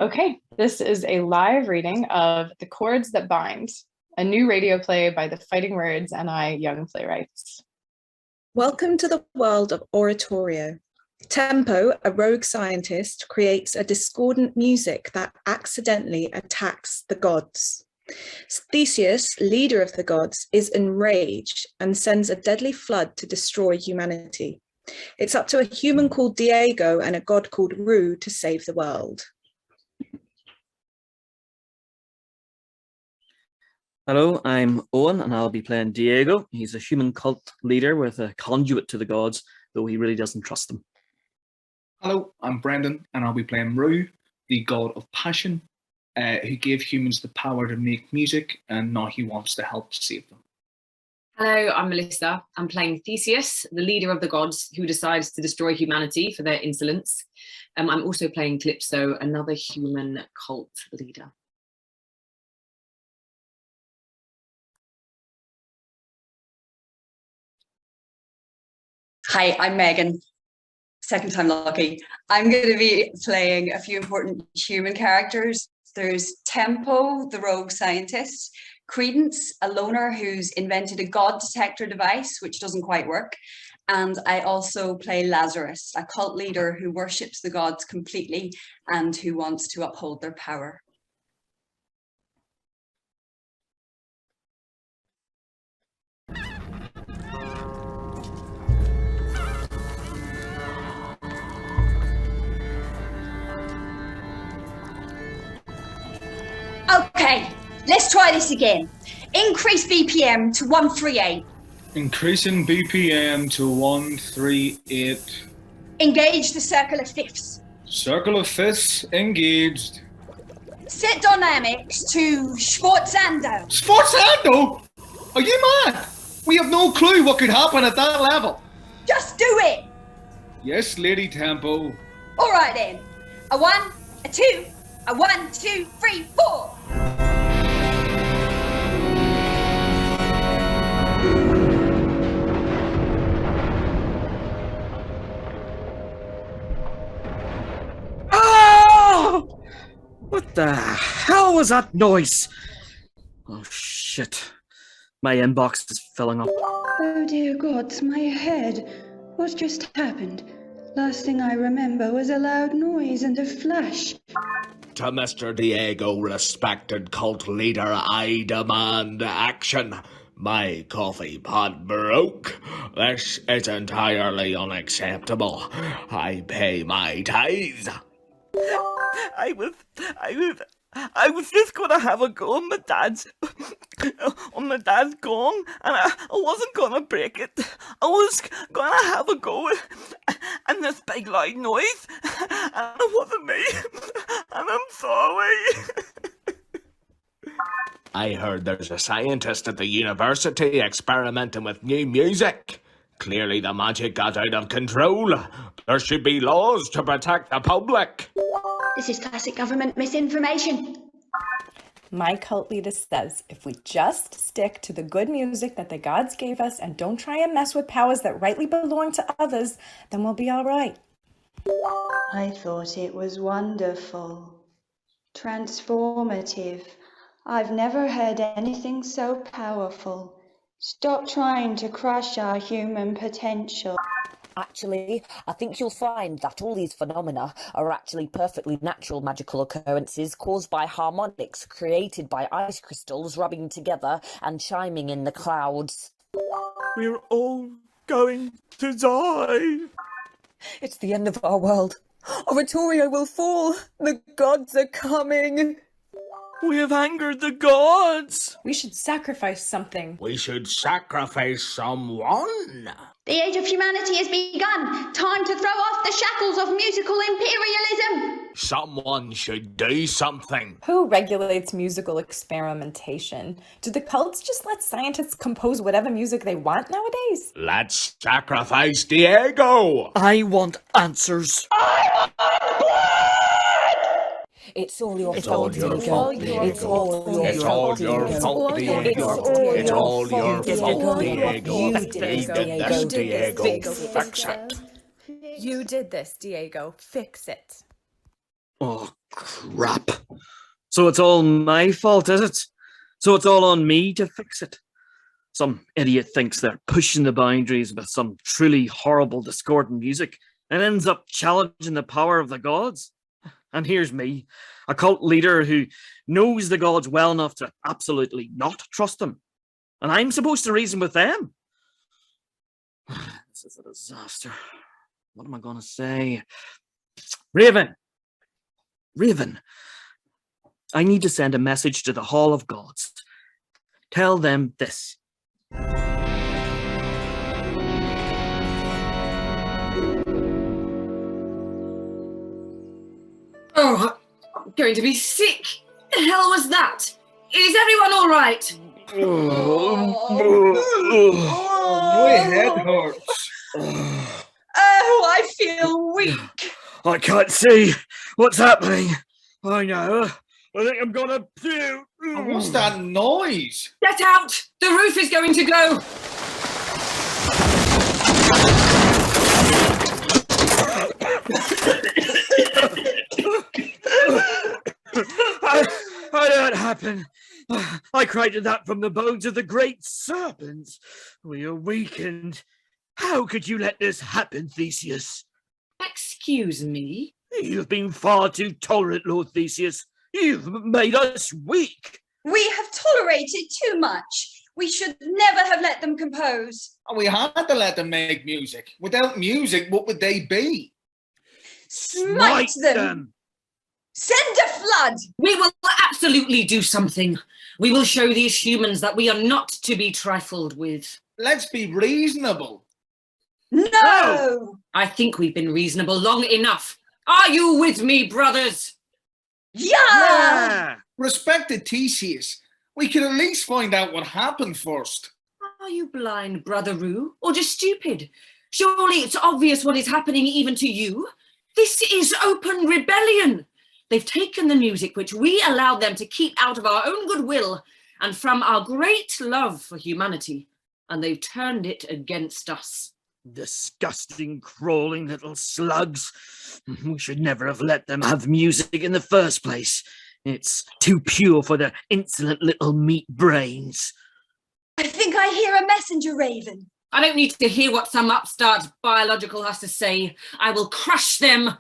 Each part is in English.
Okay, this is a live reading of The Chords That Bind, a new radio play by the Fighting Words and I, Young Playwrights. Welcome to the world of Oratorio. Tempo, a rogue scientist, creates a discordant music that accidentally attacks the gods. Theseus, leader of the gods, is enraged and sends a deadly flood to destroy humanity. It's up to a human called Diego and a god called Rue to save the world. Hello, I'm Owen and I'll be playing Diego. He's a human cult leader with a conduit to the gods, though he really doesn't trust them. Hello, I'm Brendan and I'll be playing Rue, the god of passion, who gave humans the power to make music and now he wants to help save them. Hello, I'm Melissa. I'm playing Theseus, the leader of the gods who decides to destroy humanity for their insolence. I'm also playing Calypso, another human cult leader. Hi, I'm Megan. Second time lucky. I'm going to be playing a few important human characters. There's Tempo, the rogue scientist, Credence, a loner who's invented a god detector device, which doesn't quite work. And I also play Lazarus, a cult leader who worships the gods completely and who wants to uphold their power. Okay, let's try this again. Increase BPM to 138. Increasing BPM to 138. Engage the circle of fifths. Circle of fifths engaged. Set dynamics to Schwarzando. Sforzando? Are you mad? We have no clue what could happen at that level. Just do it. Yes, Lady Tempo. All right then. A 1, a 2, a 1, 2, 3, 4. Oh! What the hell was that noise? Oh shit. My inbox is filling up. Oh dear gods, my head. What just happened? Last thing I remember was a loud noise and a flash. To Mr. Diego, respected cult leader, I demand action. My coffee pot broke. This is entirely unacceptable. I pay my tithe. I was just gonna have a go on my dad's gong, and I wasn't gonna break it. I was gonna have a go, and this big loud noise, and it wasn't me, and I'm sorry. I heard there's a scientist at the university experimenting with new music. Clearly the magic got out of control. There should be laws to protect the public. This is classic government misinformation. My cult leader says if we just stick to the good music that the gods gave us and don't try and mess with powers that rightly belong to others, then we'll be all right. I thought it was wonderful. Transformative. I've never heard anything so powerful. Stop trying to crush our human potential. Actually, I think you'll find that all these phenomena are actually perfectly natural magical occurrences caused by harmonics created by ice crystals rubbing together and chiming in the clouds. We're all going to die. It's the end of our world. Oratorio will fall. The gods are coming. We have angered the gods. We should sacrifice something. We should sacrifice someone. The age of humanity has begun. Time to throw off the shackles of musical imperialism. Someone should do something. Who regulates musical experimentation? Do the cults just let scientists compose whatever music they want nowadays? Let's sacrifice Diego. I want answers. It's all your It's fault, all your Diego. fault, It's all It's all your fault, Diego. It's all your fault, Diego. You You did this, Diego. Fix it. You did this, Diego. Fix it. Oh Crap. So it's all my fault, is it? So it's all on me to fix it. Some idiot thinks they're pushing the boundaries with some truly horrible discordant music and ends up challenging the power of the gods. And here's me, a cult leader who knows the gods well enough to absolutely not trust them. And I'm supposed to reason with them. This is a disaster. What am I going to say? Raven, I need to send a message to the Hall of Gods. Tell them this. Oh, I'm going to be sick. The hell was that? Is everyone all right? My head hurts. Oh, I feel weak. I can't see what's happening. I know. I think I'm gonna puke. What's that noise? Get out! The roof is going to go! How did that happen? I created that from the bones of the great serpents. We awakened. How could you let this happen, Theseus? Excuse me? You've been far too tolerant, Lord Theseus. You've made us weak. We have tolerated too much. We should never have let them compose. We had to let them make music. Without music, what would they be? Smite them! Send a flood! We will absolutely do something. We will show these humans that we are not to be trifled with. Let's be reasonable. No! I think we've been reasonable long enough. Are you with me, brothers? Yeah! Respected Theseus, we could at least find out what happened first. Are you blind, Brother Roo, or just stupid? Surely it's obvious what is happening even to you. This is open rebellion. They've taken the music which we allowed them to keep out of our own goodwill and from our great love for humanity, and they've turned it against us. Disgusting, crawling little slugs. We should never have let them have music in the first place. It's too pure for their insolent little meat brains. I think I hear a messenger, Raven. I don't need to hear what some upstart biological has to say. I will crush them.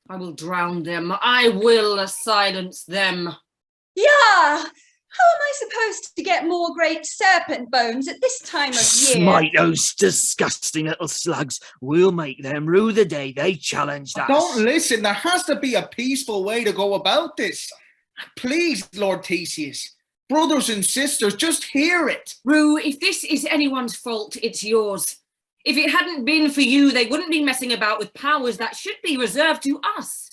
I will drown them. I will silence them. Yeah! How am I supposed to get more great serpent bones at this time of year? Smite those disgusting little slugs. We'll make them rue the day they challenged us. Don't listen. There has to be a peaceful way to go about this. Please, Lord Theseus. Brothers and sisters, just hear it. Rue, if this is anyone's fault, it's yours. If it hadn't been for you, they wouldn't be messing about with powers that should be reserved to us.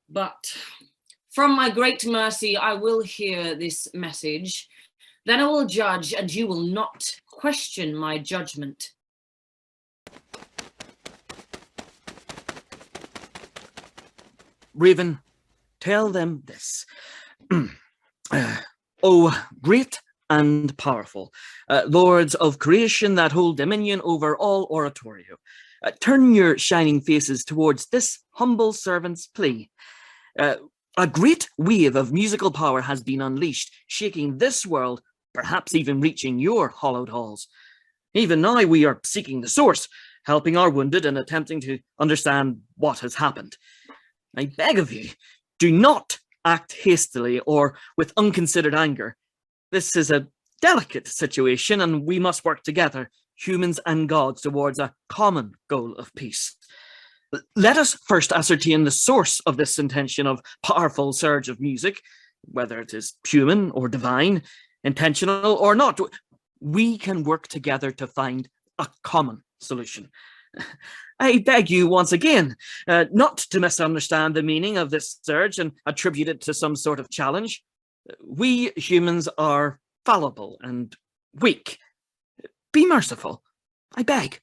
But from my great mercy, I will hear this message. Then I will judge, and you will not question my judgment. Raven, tell them this. Oh, great and powerful, lords of creation that hold dominion over all Oratorio, turn your shining faces towards this humble servant's plea. A great wave of musical power has been unleashed, shaking this world, perhaps even reaching your hallowed halls. Even now we are seeking the source, helping our wounded and attempting to understand what has happened. I beg of you, do not act hastily or with unconsidered anger. This is a delicate situation and we must work together, humans and gods, towards a common goal of peace. Let us first ascertain the source of this intention of powerful surge of music, whether it is human or divine, intentional or not. We can work together to find a common solution. I beg you once again, not to misunderstand the meaning of this surge and attribute it to some sort of challenge. We humans are fallible and weak. Be merciful, I beg.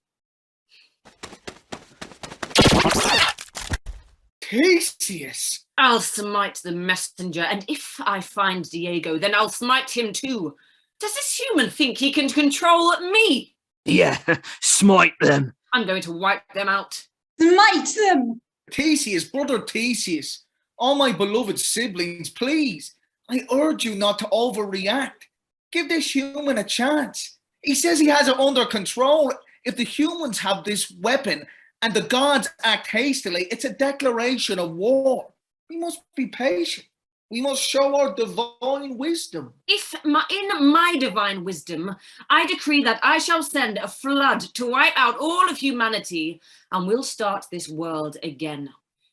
Theseus! I'll smite the messenger, and if I find Diego, then I'll smite him too. Does this human think he can control me? Yeah, smite them. I'm going to wipe them out. Smite them! Theseus, brother Theseus, All my beloved siblings, please, I urge you not to overreact. Give this human a chance. He says he has it under control. If the humans have this weapon and the gods act hastily, it's a declaration of war. We must be patient. We must show our divine wisdom. In my divine wisdom, I decree that I shall send a flood to wipe out all of humanity, and we'll start this world again.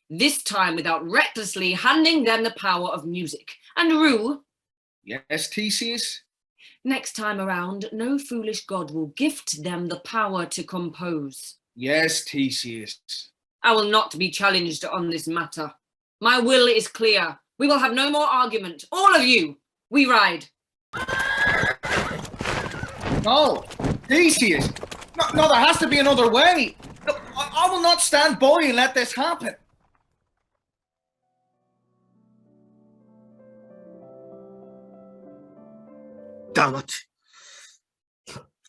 This time without recklessly handing them the power of music. And Rue? Yes, Theseus? Next time around, no foolish god will gift them the power to compose. Yes, Theseus. I will not be challenged on this matter. My will is clear. We will have no more argument. All of you, we ride. No, Theseus. No, there has to be another way. No, I will not stand by and let this happen. Damn it.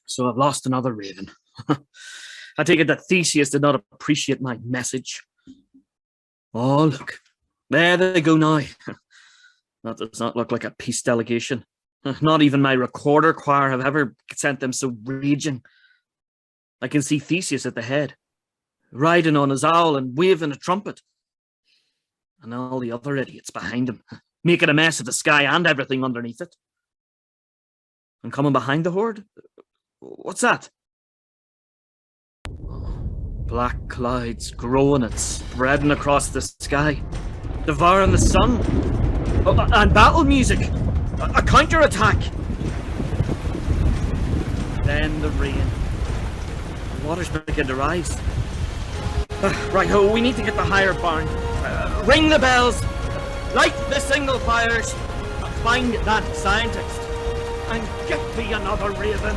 So I've lost another raven. I take it that Theseus did not appreciate my message. Oh, look. There they go now. That does not look like a peace delegation. Not even my recorder choir have ever sent them so raging. I can see Theseus at the head, riding on his owl and waving a trumpet. And all the other idiots behind him, making a mess of the sky and everything underneath it. And coming behind the horde? What's that? Black clouds growing and spreading across the sky, devouring the sun. Oh, and battle music! A counter-attack! Then the rain. The waters begin to rise. Right, we need to get the higher barn. Ring the bells! Light the signal fires! Find that scientist! And get me another raven!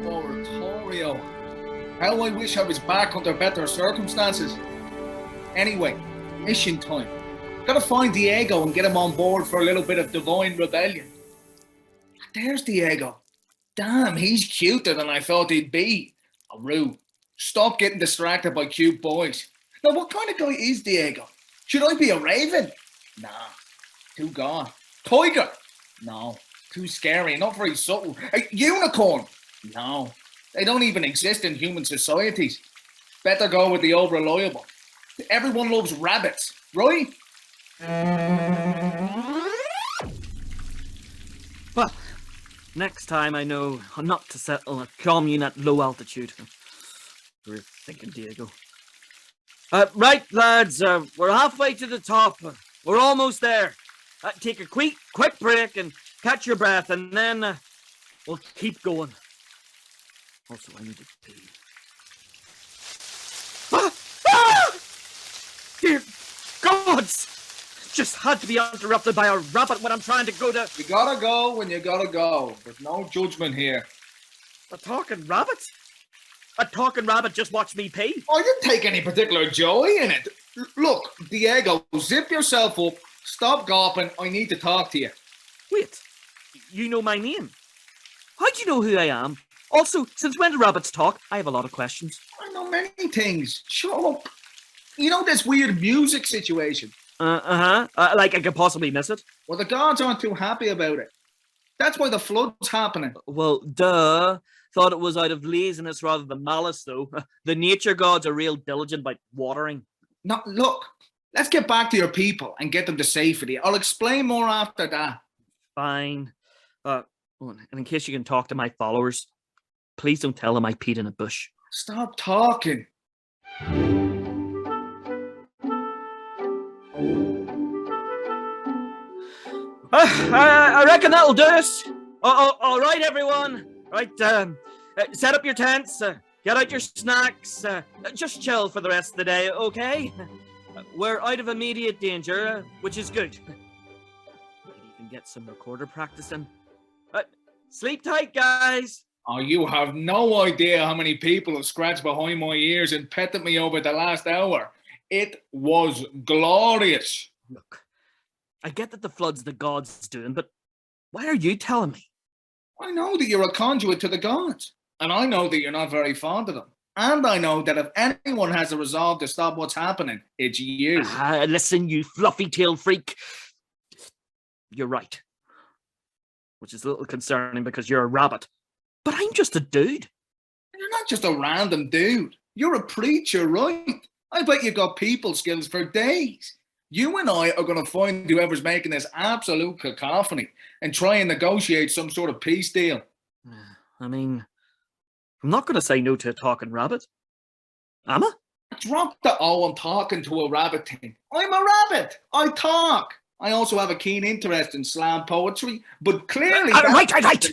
Oratorio. How I wish I was back under better circumstances. Anyway, mission time. Gotta find Diego and get him on board for a little bit of divine rebellion. There's Diego. Damn, he's cuter than I thought he'd be. Rue, stop getting distracted by cute boys. Now, what kind of guy is Diego? Should I be a raven? Nah, too gone. Tiger? No, too scary, not very subtle. A unicorn? No, they don't even exist in human societies. Better go with the old reliable. Everyone loves rabbits, right? Well, next time I know not to settle a commune at low altitude. We're thinking, Diego. Right, lads, we're halfway to the top. We're almost there. Take a quick break and catch your breath, and then we'll keep going. Also, I need to pee. Dear gods! Just had to be interrupted by a rabbit when I'm trying to go to... You gotta go when you gotta go. There's no judgment here. A talking rabbit? A talking rabbit just watched me pee? I didn't take any particular joy in it. Look, Diego, zip yourself up. Stop gawping. I need to talk to you. Wait, you know my name? How do you know who I am? Also, since when do rabbits talk? I have a lot of questions. I know many things. Shut up. You know this weird music situation? Like I could possibly miss it? Well, the gods aren't too happy about it. That's why the flood's happening. Well, duh. Thought it was out of laziness rather than malice, though. The nature gods are real diligent about watering. No, look. Let's get back to your people and get them to safety. I'll explain more after that. Fine. And in case you can talk to my followers, please don't tell them I peed in a bush. Stop talking. I reckon that'll do us. All right, everyone. Right, set up your tents. Get out your snacks. Just chill for the rest of the day, okay? We're out of immediate danger, which is good. Might even get some recorder practice in. Sleep tight, guys. Oh, you have no idea how many people have scratched behind my ears and petted me over the last hour. It was glorious. Look, I get that the flood's the gods doing, but why are you telling me? I know that you're a conduit to the gods, and I know that you're not very fond of them. And I know that if anyone has a resolve to stop what's happening, it's you. Listen, you fluffy-tailed freak. You're right. Which is a little concerning because you're a rabbit. But I'm just a dude. You're not just a random dude. You're a preacher, right? I bet you've got people skills for days. You and I are going to find whoever's making this absolute cacophony and try and negotiate some sort of peace deal. I mean, I'm not going to say no to a talking rabbit. Am I? Drop the "oh, I'm talking to a rabbit" thing. I'm a rabbit. I talk. I also have a keen interest in slam poetry, but clearly... Right.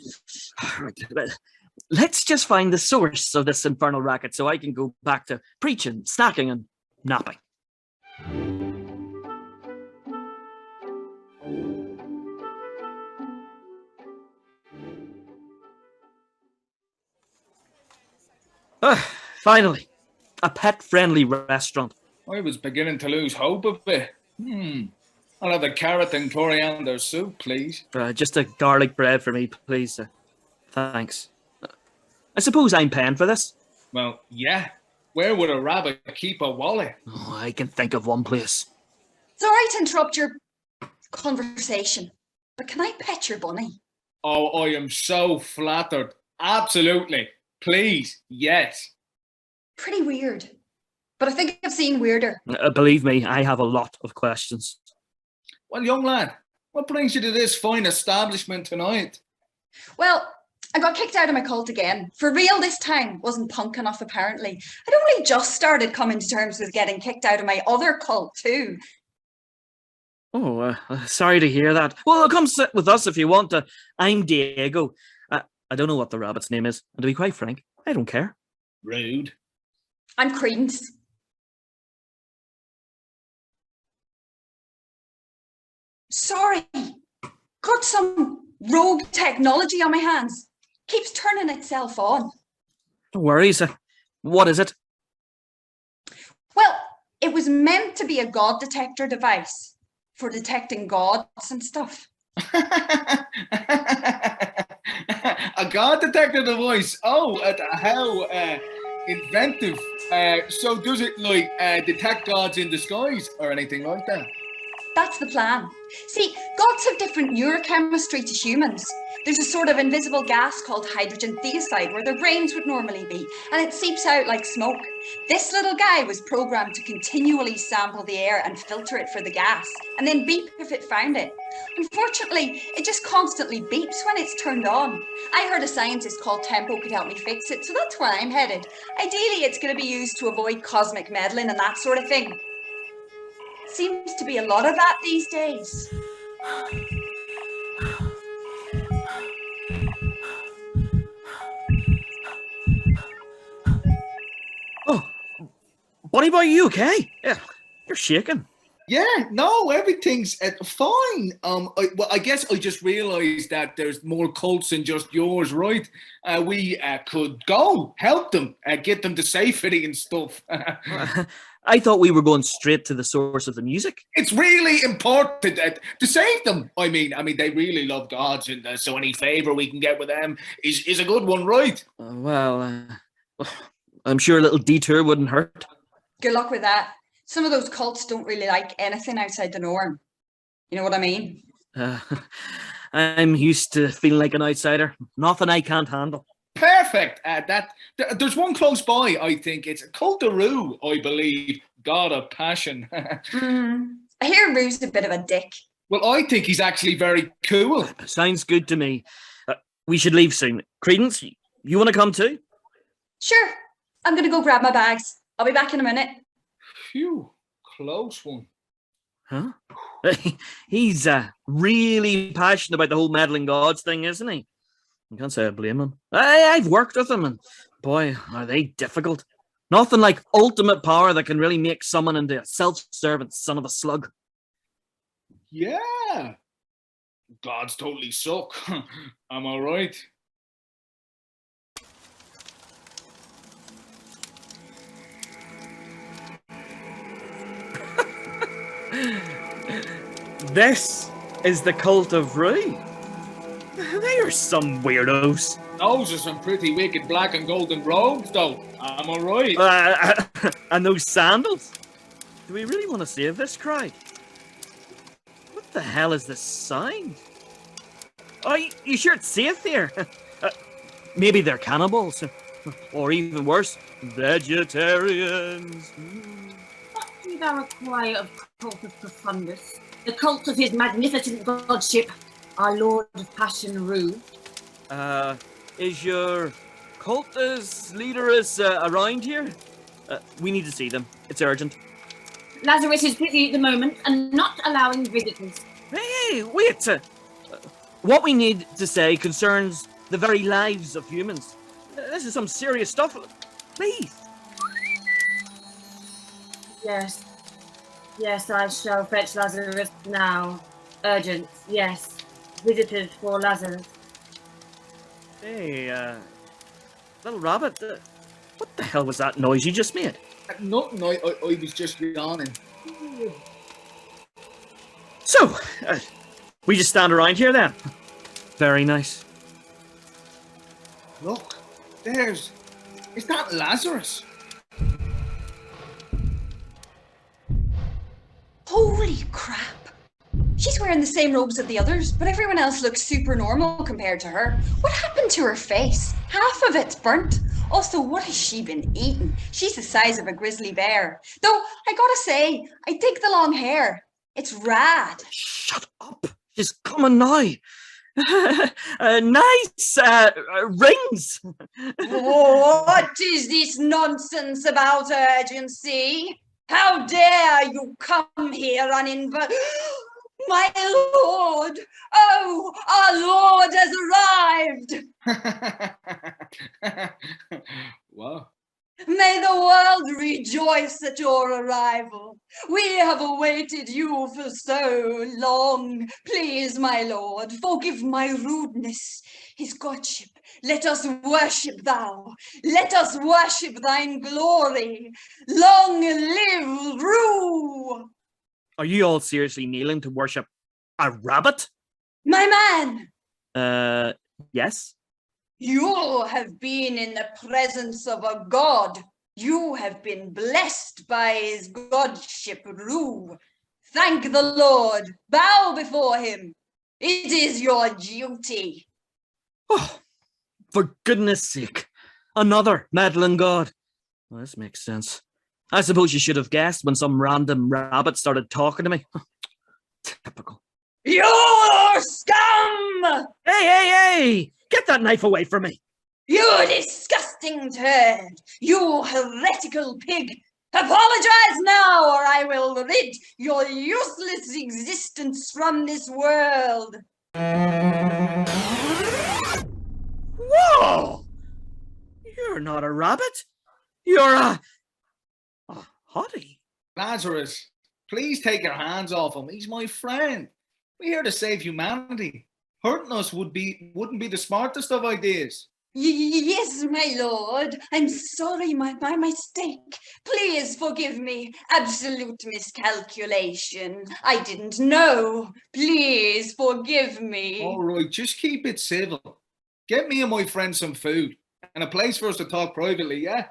Let's just find the source of this infernal racket so I can go back to preaching, snacking, and napping. Finally, a pet-friendly restaurant. I was beginning to lose hope a bit. I'll have a carrot and coriander soup, please. Just a garlic bread for me, please. Thanks. I suppose I'm paying for this? Well, yeah. Where would a rabbit keep a wallet? Oh, I can think of one place. Sorry to interrupt your conversation, but can I pet your bunny? Oh, I am so flattered. Absolutely. Please, yes. Pretty weird, but I think I've seen weirder. Believe me, I have a lot of questions. Well, young lad, what brings you to this fine establishment tonight? Well, I got kicked out of my cult again. For real this time. Wasn't punk enough, apparently. I'd only just started coming to terms with getting kicked out of my other cult, too. Oh, sorry to hear that. Well, come sit with us if you want to. I'm Diego. I don't know what the rabbit's name is. And to be quite frank, I don't care. Rude. I'm Credence. Sorry. Got some rogue technology on my hands. Keeps turning itself on. No worries. What is it? Well, it was meant to be a god detector device for detecting gods and stuff. A god detector device. Oh, how inventive. So does it like detect gods in disguise or anything like that? That's the plan. See, gods have different neurochemistry to humans. There's a sort of invisible gas called hydrogen theoside where their brains would normally be, and it seeps out like smoke. This little guy was programmed to continually sample the air and filter it for the gas, and then beep if it found it. Unfortunately, it just constantly beeps when it's turned on. I heard a scientist called Tempo could help me fix it, so that's where I'm headed. Ideally, it's going to be used to avoid cosmic meddling and that sort of thing. Seems to be a lot of that these days. Oh, Bunny Boy, you okay? Yeah, you're shaking. Yeah, no, everything's fine. I guess I just realised that there's more cults than just yours, right? We could go help them, get them to safety and stuff. I thought we were going straight to the source of the music. It's really important to save them. I mean, they really love gods, and so any favour we can get with them is a good one, right? I'm sure a little detour wouldn't hurt. Good luck with that. Some of those cults don't really like anything outside the norm. You know what I mean? I'm used to feeling like an outsider. Nothing I can't handle. Perfect. There's one close by, I think. It's Cultaroo, I believe. God of passion. I hear Roo's a bit of a dick. Well, I think he's actually very cool. Sounds good to me. We should leave soon. Credence, you want to come too? Sure. I'm going to go grab my bags. I'll be back in a minute. Phew, close one. Huh? He's really passionate about the whole meddling gods thing, isn't he? I can't say I blame him. I've worked with them, and boy, are they difficult. Nothing like ultimate power that can really make someone into a self-servant son of a slug. Yeah. Gods totally suck. Am I right? This is the cult of Rui. They are some weirdos. Those are some pretty wicked black and golden robes, though. Am I right? And those sandals. Do we really want to save this crowd? What the hell is this sign? Oh, you sure it's safe here? Maybe they're cannibals. Or even worse, vegetarians. What do thou require of cult of Profundus, the cult of his magnificent godship, our Lord of Passion Rue? Is your cultist leaderess around here? We need to see them. It's urgent. Lazarus is busy at the moment and not allowing visitors. Hey, wait! What we need to say concerns the very lives of humans. This is some serious stuff. Please. Yes. Yes, I shall fetch Lazarus now. Urgent, yes. Visitors for Lazarus. Hey, little rabbit, what the hell was that noise you just made? Nothing, I was just yawning. So, we just stand around here then? Very nice. Look, is that Lazarus? Holy crap! She's wearing the same robes as the others, but everyone else looks super normal compared to her. What happened to her face? Half of it's burnt. Also, what has she been eating? She's the size of a grizzly bear. Though, I gotta say, I dig the long hair. It's rad. Shut up! She's coming now. Nice rings. What is this nonsense about urgency? How dare you come here uninvited? My lord! Oh, our lord has arrived! Wow. May the world rejoice at your arrival. We have awaited you for so long. Please, my lord, forgive my rudeness. His godship, let us worship thou. Let us worship thine glory. Long live Rue! Are you all seriously kneeling to worship a rabbit? My man! Yes? You have been in the presence of a god. You have been blessed by his godship, Rue. Thank the Lord. Bow before him. It is your duty. Oh, for goodness sake. Another meddling god. Well, this makes sense. I suppose you should have guessed when some random rabbit started talking to me. Typical. You scum! Hey! Get that knife away from me! You disgusting turd! You heretical pig! Apologize now, or I will rid your useless existence from this world! Whoa! You're not a rabbit. You're a hottie. Lazarus, please take your hands off him. He's my friend. We're here to save humanity. Hurting us wouldn't be the smartest of ideas. Yes, my lord. I'm sorry, my mistake. Please forgive me. Absolute miscalculation. I didn't know. Please forgive me. All right, just keep it civil. Get me and my friend some food and a place for us to talk privately, yeah?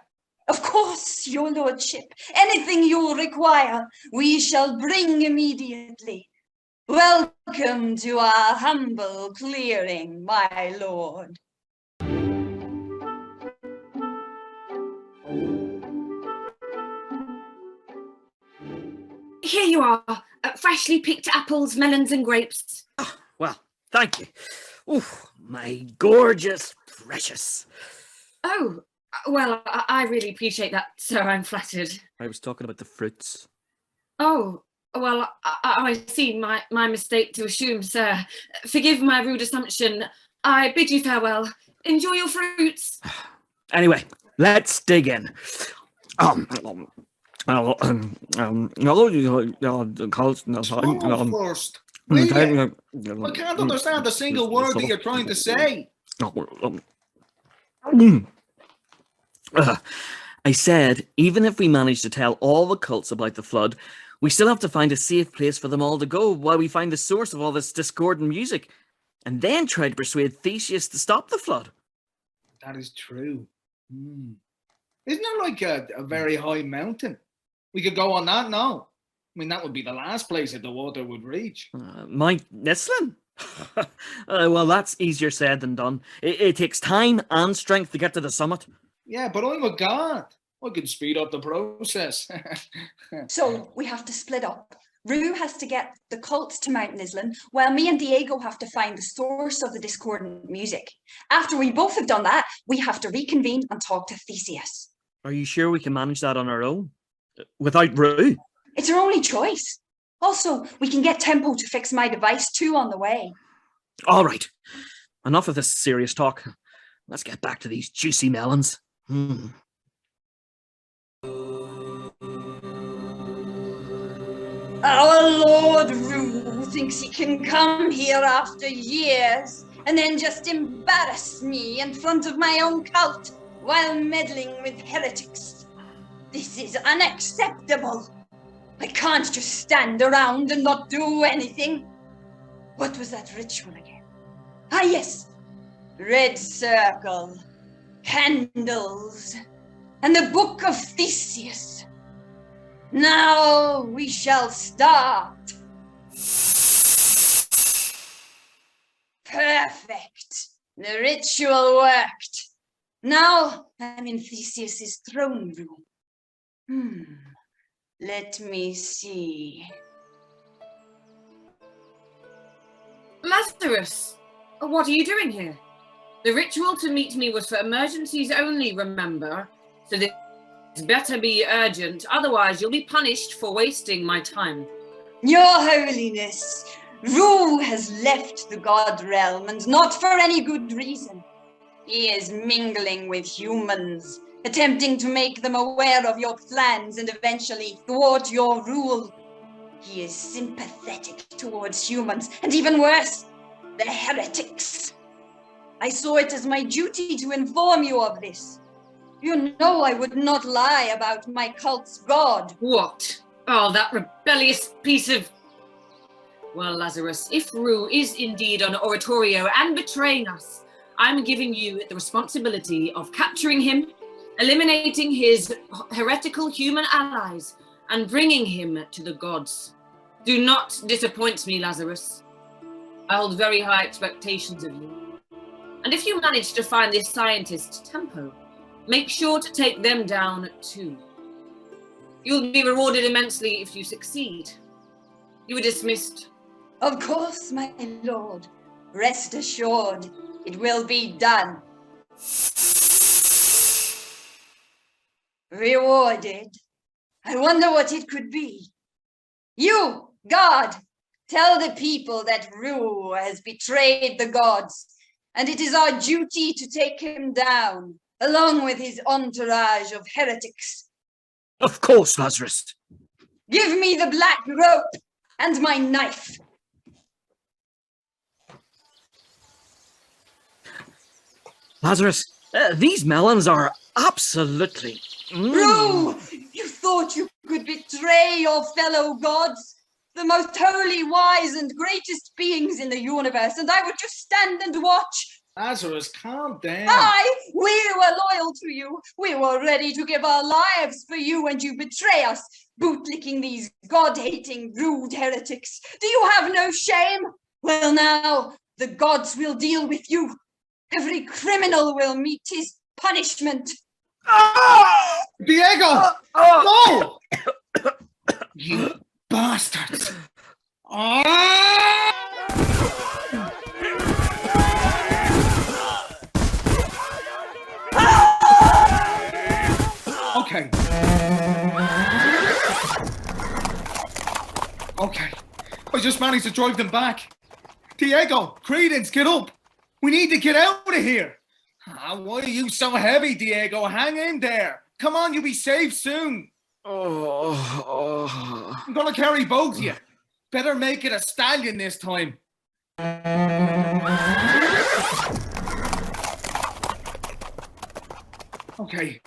Of course, your lordship. Anything you require, we shall bring immediately. Welcome to our humble clearing, my lord. Here you are, freshly picked apples, melons and grapes. Oh, well, thank you. Oh, my gorgeous precious. Oh, well, I really appreciate that, sir. I'm flattered. I was talking about the fruits. Oh, well, I see my mistake to assume, sir. Forgive my rude assumption. I bid you farewell. Enjoy your fruits. Anyway, let's dig in. Go first. I can't understand a single word that you're trying to say. I said, even if we manage to tell all the cults about the flood, We still have to find a safe place for them all to go while we find the source of all this discordant music, and then try to persuade Theseus to stop the flood. That is true. Isn't there like a very high mountain? We could go on that now. I mean, that would be the last place that the water would reach. Mount Nislin? Well, that's easier said than done. It takes time and strength to get to the summit. Yeah, but I'm a god. I can speed up the process. So we have to split up. Rue has to get the cult to Mount Nislin, while me and Diego have to find the source of the discordant music. After we both have done that, we have to reconvene and talk to Theseus. Are you sure we can manage that on our own? Without Rue? It's our only choice. Also, we can get Tempo to fix my device too on the way. All right. Enough of this serious talk. Let's get back to these juicy melons. Our Lord Rue thinks he can come here after years and then just embarrass me in front of my own cult while meddling with heretics. This is unacceptable. I can't just stand around and not do anything. What was that ritual again? Ah, yes. Red circle, candles, and the Book of Theseus. Now we shall start. Perfect. The ritual worked. Now I'm in Theseus's throne room. Let me see. Lazarus, what are you doing here? The ritual to meet me was for emergencies only, remember? So this better be urgent, otherwise you'll be punished for wasting my time. Your Holiness, Rue has left the god realm, and not for any good reason. He is mingling with humans, attempting to make them aware of your plans and eventually thwart your rule. He is sympathetic towards humans, and even worse, the heretics. I saw it as my duty to inform you of this. You know I would not lie about my cult's god. What? Oh, that rebellious piece of... Well, Lazarus, if Rue is indeed on Oratorio and betraying us, I'm giving you the responsibility of capturing him, eliminating his heretical human allies, and bringing him to the gods. Do not disappoint me, Lazarus. I hold very high expectations of you. And if you manage to find this scientist, Tempo, make sure to take them down too. You'll be rewarded immensely if you succeed. You were dismissed. Of course, my lord. Rest assured, it will be done. Rewarded? I wonder what it could be. You, God, tell the people that Rue has betrayed the gods, and it is our duty to take him down, along with his entourage of heretics. Of course, Lazarus. Give me the black rope and my knife. Lazarus, these melons are absolutely... Rue, you thought you could betray your fellow gods, the most holy, wise, and greatest beings in the universe, and I would just stand and watch. Lazarus, calm down. We were loyal to you. We were ready to give our lives for you, and you betray us, bootlicking these god-hating, rude heretics. Do you have no shame? Well, now, the gods will deal with you. Every criminal will meet his punishment. Diego! No! You bastards! Okay. Okay. I just managed to drive them back. Diego, Credence, get up. We need to get out of here. Why are you so heavy, Diego? Hang in there. Come on, you'll be safe soon. I'm gonna carry both of you. Better make it a stallion this time. Okay,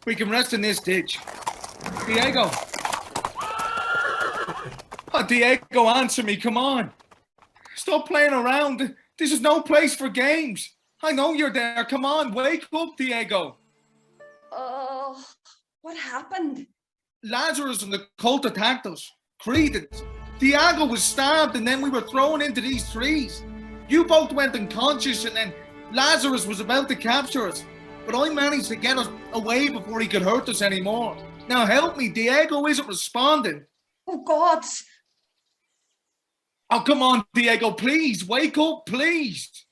we can rest in this ditch. Diego. Oh, Diego, answer me, come on. Stop playing around. This is no place for games. I know you're there. Come on, wake up, Diego. Oh, what happened? Lazarus and the cult attacked us. Credence. Diego was stabbed and then we were thrown into these trees. You both went unconscious and then Lazarus was about to capture us. But I managed to get us away before he could hurt us anymore. Now help me, Diego isn't responding. Oh, God. Oh, come on, Diego, please, wake up, please.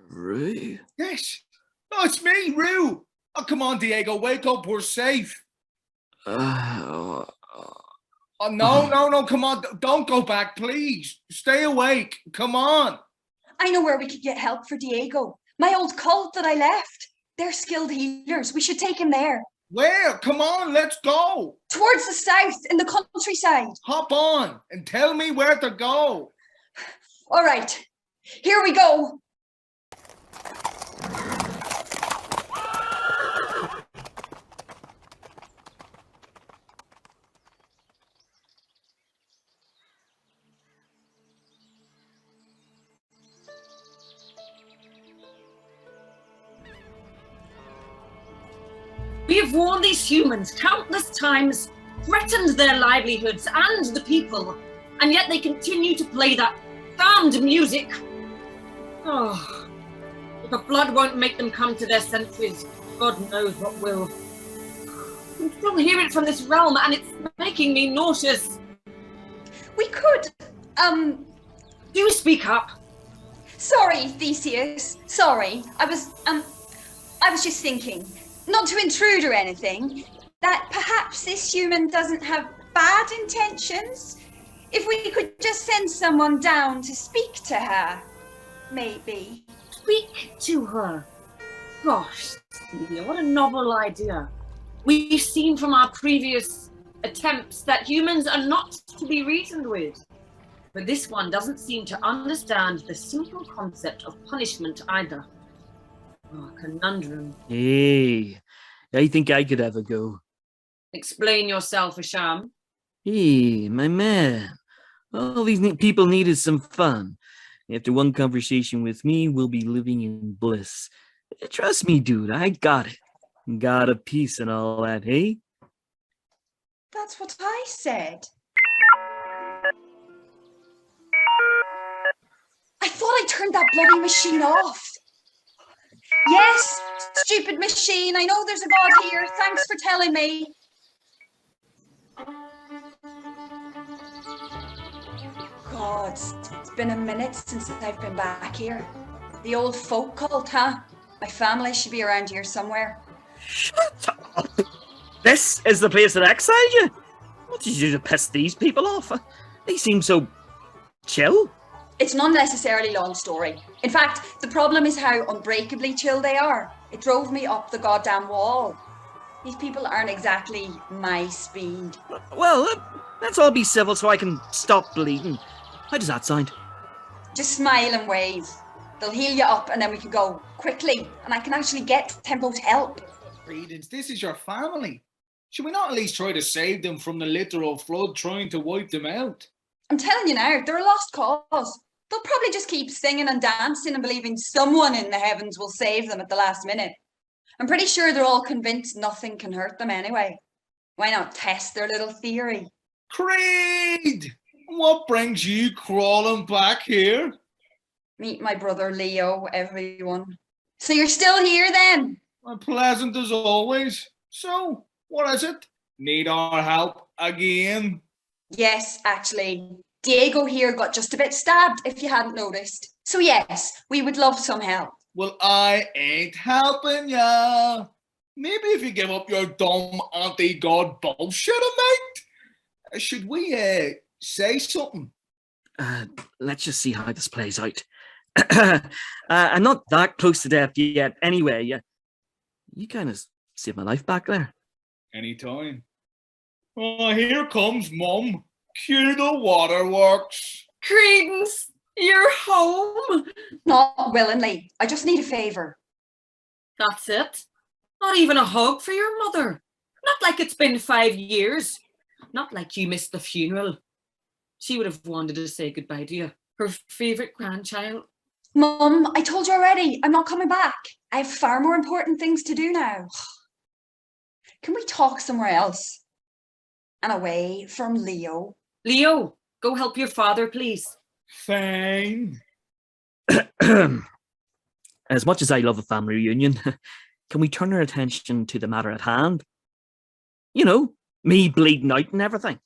Rue? Yes. Oh, it's me, Rue. Oh, come on, Diego, wake up, we're safe. Oh, no, come on, don't go back, please. Stay awake, come on. I know where we could get help for Diego. My old cult that I left. They're skilled healers. We should take him there. Where? Come on, let's go. Towards the south, in the countryside. Hop on and tell me where to go. All right, here we go. We have warned these humans countless times, threatened their livelihoods and the people, and yet they continue to play that damned music. Oh, if a flood won't make them come to their senses, God knows what will. I can still hear it from this realm, and it's making me nauseous. We could, Do speak up. Sorry, Theseus. Sorry. I was just thinking, not to intrude or anything, that perhaps this human doesn't have bad intentions. If we could just send someone down to speak to her, maybe. Speak to her? Gosh, Celia, what a novel idea. We've seen from our previous attempts that humans are not to be reasoned with. But this one doesn't seem to understand the simple concept of punishment either. Oh, conundrum. Hey, I think I could have a go. Explain yourself, Asham. Hey, my man. All these people needed some fun. After one conversation with me, we'll be living in bliss. Trust me, dude, I got it. Got a piece and all that, hey? That's what I said. I thought I turned that bloody machine off. Yes, stupid machine. I know there's a God here. Thanks for telling me. God, it's been a minute since I've been back here. The old folk cult, huh? My family should be around here somewhere. Shut up! This is the place that exiled you? What did you do to piss these people off? They seem so chill. It's an unnecessarily long story. In fact, the problem is how unbreakably chill they are. It drove me up the goddamn wall. These people aren't exactly my speed. Well, let's all be civil so I can stop bleeding. How does that sound? Just smile and wave. They'll heal you up and then we can go quickly. And I can actually get Tempo's help. Credence, this is your family. Should we not at least try to save them from the literal flood trying to wipe them out? I'm telling you now, they're a lost cause. They'll probably just keep singing and dancing and believing someone in the heavens will save them at the last minute. I'm pretty sure they're all convinced nothing can hurt them anyway. Why not test their little theory? Creed! What brings you crawling back here? Meet my brother Leo, everyone. So you're still here then? Pleasant as always. So, what is it? Need our help again? Yes, actually. Diego here got just a bit stabbed, if you hadn't noticed. So yes, we would love some help. Well, I ain't helping ya. Maybe if you give up your dumb anti-God bullshit, mate. Should we say something? Let's just see how this plays out. I'm not that close to death yet. Anyway, you kind of saved my life back there. Anytime. Oh, here comes Mum. Cue the waterworks. Credence, you're home. Not willingly. I just need a favour. That's it. Not even a hug for your mother. Not like it's been 5 years. Not like you missed the funeral. She would have wanted to say goodbye to you, her favourite grandchild. Mum, I told you already, I'm not coming back. I have far more important things to do now. Can we talk somewhere else? And away from Leo. Leo, go help your father, please. Fine. As much as I love a family reunion, can we turn our attention to the matter at hand? You know, me bleeding out and everything.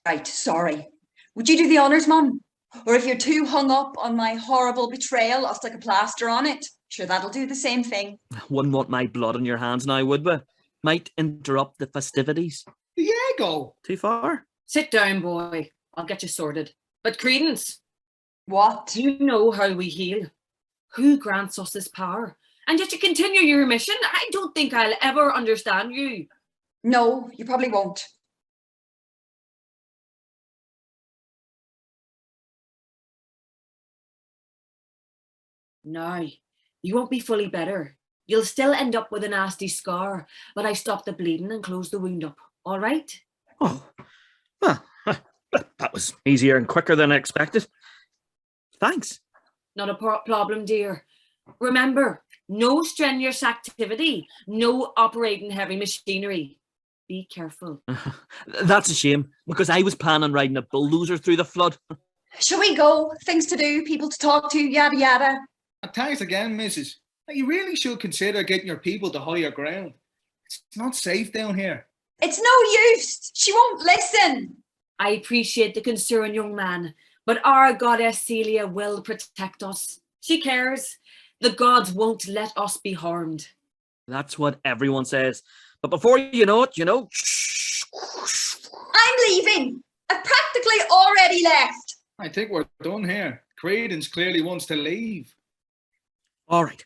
Right, sorry. Would you do the honours, Mum? Or if you're too hung up on my horrible betrayal, I'll stick a plaster on it. Sure, that'll do the same thing. Wouldn't want my blood on your hands now, would we? Might interrupt the festivities. Diego! Too far? Sit down, boy. I'll get you sorted. But Credence. What? You know how we heal. Who grants us this power? And yet you continue your mission? I don't think I'll ever understand you. No, you probably won't. No, you won't be fully better. You'll still end up with a nasty scar, but I stopped the bleeding and closed the wound up. All right? Oh, well, that was easier and quicker than I expected. Thanks. Not a problem, dear. Remember, no strenuous activity, no operating heavy machinery. Be careful. That's a shame, because I was planning on riding a bulldozer through the flood. Shall we go? Things to do, people to talk to, yada yada. Thanks again, Mrs. You really should consider getting your people to higher ground. It's not safe down here. It's no use. She won't listen. I appreciate the concern, young man, but our goddess Celia will protect us. She cares. The gods won't let us be harmed. That's what everyone says. But before you know it, I'm leaving. I've practically already left. I think we're done here. Credence clearly wants to leave. All right.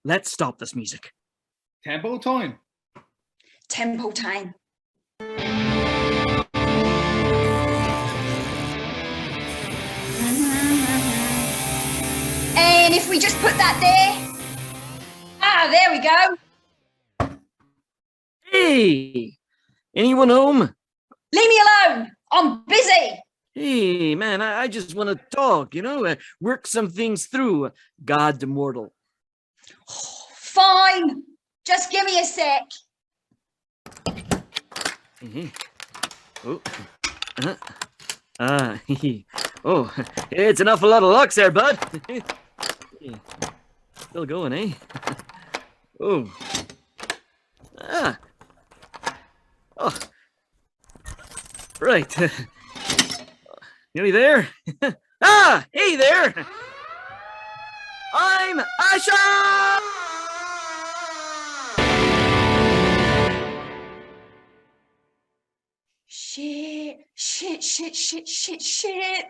Let's stop this music. Tempo time. Tempo time. And if we just put that there. Ah, there we go. Hey! Anyone home? Leave me alone. I'm busy. Hey, man, I just want to talk, work some things through. God immortal. Fine. Just give me a sec. Mm-hmm. Oh. Oh, it's an awful lot of locks there, bud. Still going, eh? Oh. Ah. Oh. Right. Nearly there. Ah, hey there. I'm Asha! Shit.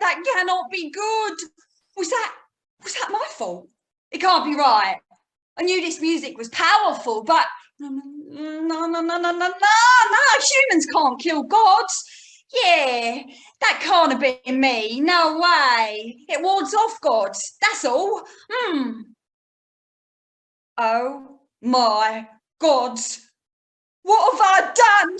That cannot be good. Was that my fault? It can't be right. I knew this music was powerful, but no. Humans can't kill gods. Yeah, that can't have been me. No way. It wards off gods. That's all. Oh my gods. What have I done?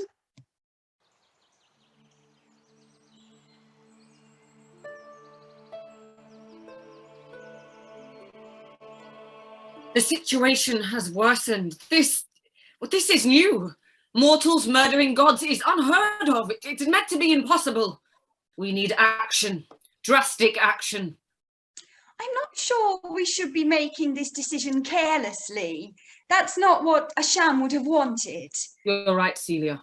The situation has worsened. This is new. Mortals murdering gods is unheard of. It's meant to be impossible. We need action, drastic action. I'm not sure we should be making this decision carelessly. That's not what Asham would have wanted. You're right, Celia.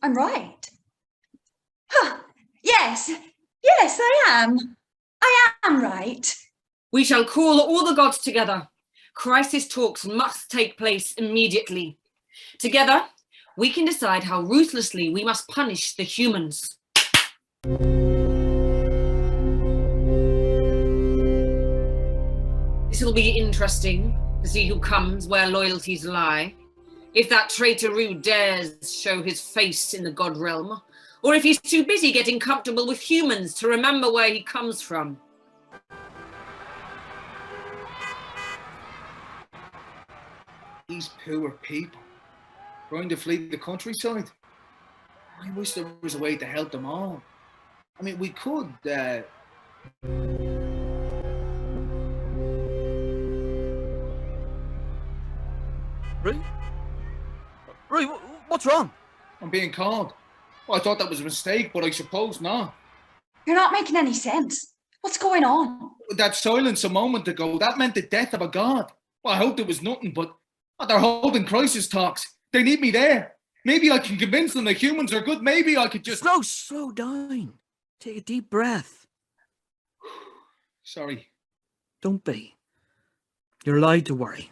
I'm right. Huh. Yes, I am. I am right. We shall call all the gods together. Crisis talks must take place immediately. Together, we can decide how ruthlessly we must punish the humans. This will be interesting to see who comes where loyalties lie. If that traitoroo dares show his face in the god realm, or if he's too busy getting comfortable with humans to remember where he comes from. These poor people trying to flee the countryside. I wish there was a way to help them all. I mean, we could, Rue? Rue, what's wrong? I'm being called. Well, I thought that was a mistake, but I suppose not. You're not making any sense. What's going on? That silence a moment ago, that meant the death of a god. Well, I hoped it was nothing, but they're holding crisis talks. They need me there. Maybe I can convince them that humans are good. Maybe I could just... Slow down. Take a deep breath. Sorry. Don't be. You're allowed to worry.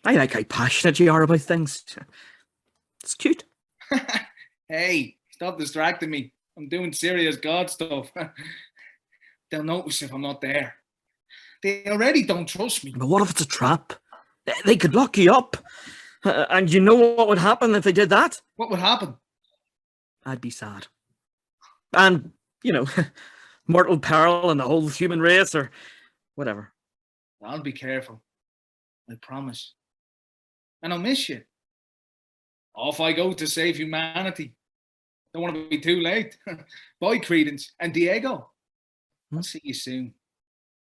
I like how passionate you are about things. It's cute. Hey, stop distracting me. I'm doing serious God stuff. They'll notice if I'm not there. They already don't trust me. But what if it's a trap? They could lock you up. And you know what would happen if they did that? What would happen? I'd be sad. And, you know, mortal peril and the whole human race or whatever. I'll be careful. I promise. And I'll miss you. Off I go to save humanity. Don't want to be too late. Bye, Credence and Diego. I'll see you soon.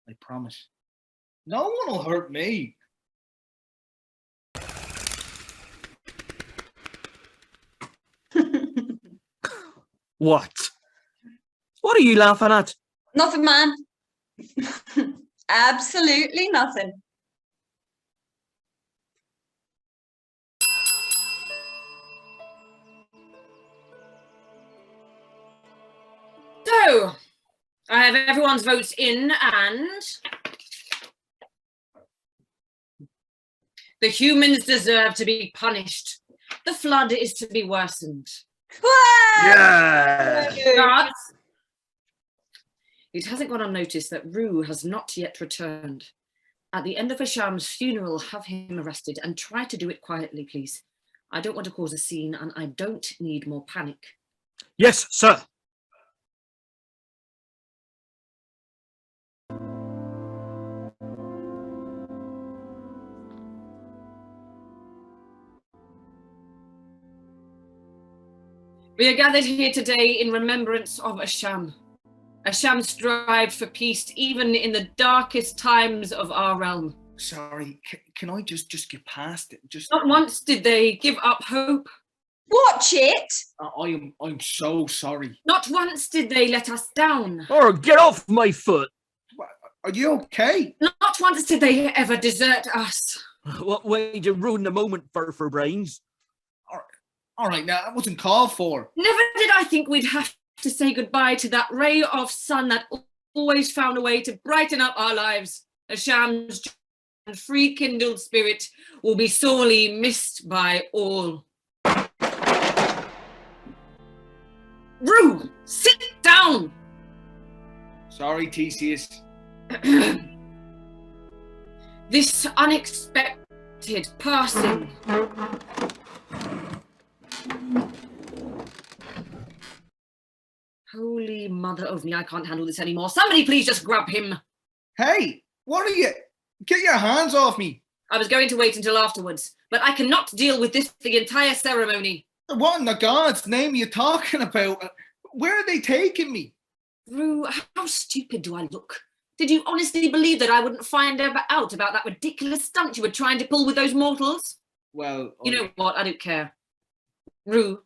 I promise. No one will hurt me. What? What are you laughing at? Nothing, man. Absolutely nothing. So, I have everyone's votes in, and the humans deserve to be punished. The flood is to be worsened. Yeah. Guards, it hasn't gone unnoticed that Rue has not yet returned. At the end of Hasham's funeral, have him arrested and try to do it quietly, please. I don't want to cause a scene and I don't need more panic. Yes, sir. We are gathered here today in remembrance of Asham. Asham strived for peace even in the darkest times of our realm. Sorry, can I just get past it? Not once did they give up hope. Watch it! I'm so sorry. Not once did they let us down. Or get off my foot. Are you okay? Not once did they ever desert us. What way did you ruin the moment for brains? All right, now that wasn't called for. Never did I think we'd have to say goodbye to that ray of sun that always found a way to brighten up our lives. Asham's and free kindled spirit will be sorely missed by all. Rue, sit down! Sorry, Theseus. This unexpected passing. Holy mother of me, I can't handle this anymore. Somebody please just grab him. Hey, what are you? Get your hands off me. I was going to wait until afterwards, but I cannot deal with this the entire ceremony. What in the God's name are you talking about? Where are they taking me? Rue, how stupid do I look? Did you honestly believe that I wouldn't find out about that ridiculous stunt you were trying to pull with those mortals? Well, you know what? I don't care. Rue,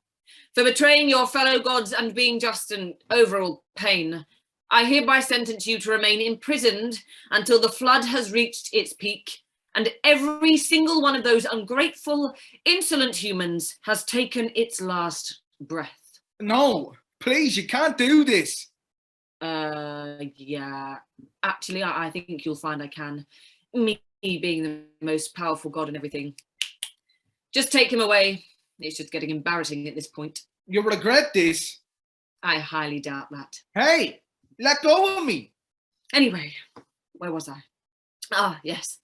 for betraying your fellow gods and being just an overall pain, I hereby sentence you to remain imprisoned until the flood has reached its peak and every single one of those ungrateful, insolent humans has taken its last breath. No, please, you can't do this. Yeah. Actually, I think you'll find I can. Me being the most powerful god and everything. Just take him away. It's just getting embarrassing at this point. You'll regret this. I highly doubt that. Hey, let go of me. Anyway, where was I? Ah, yes.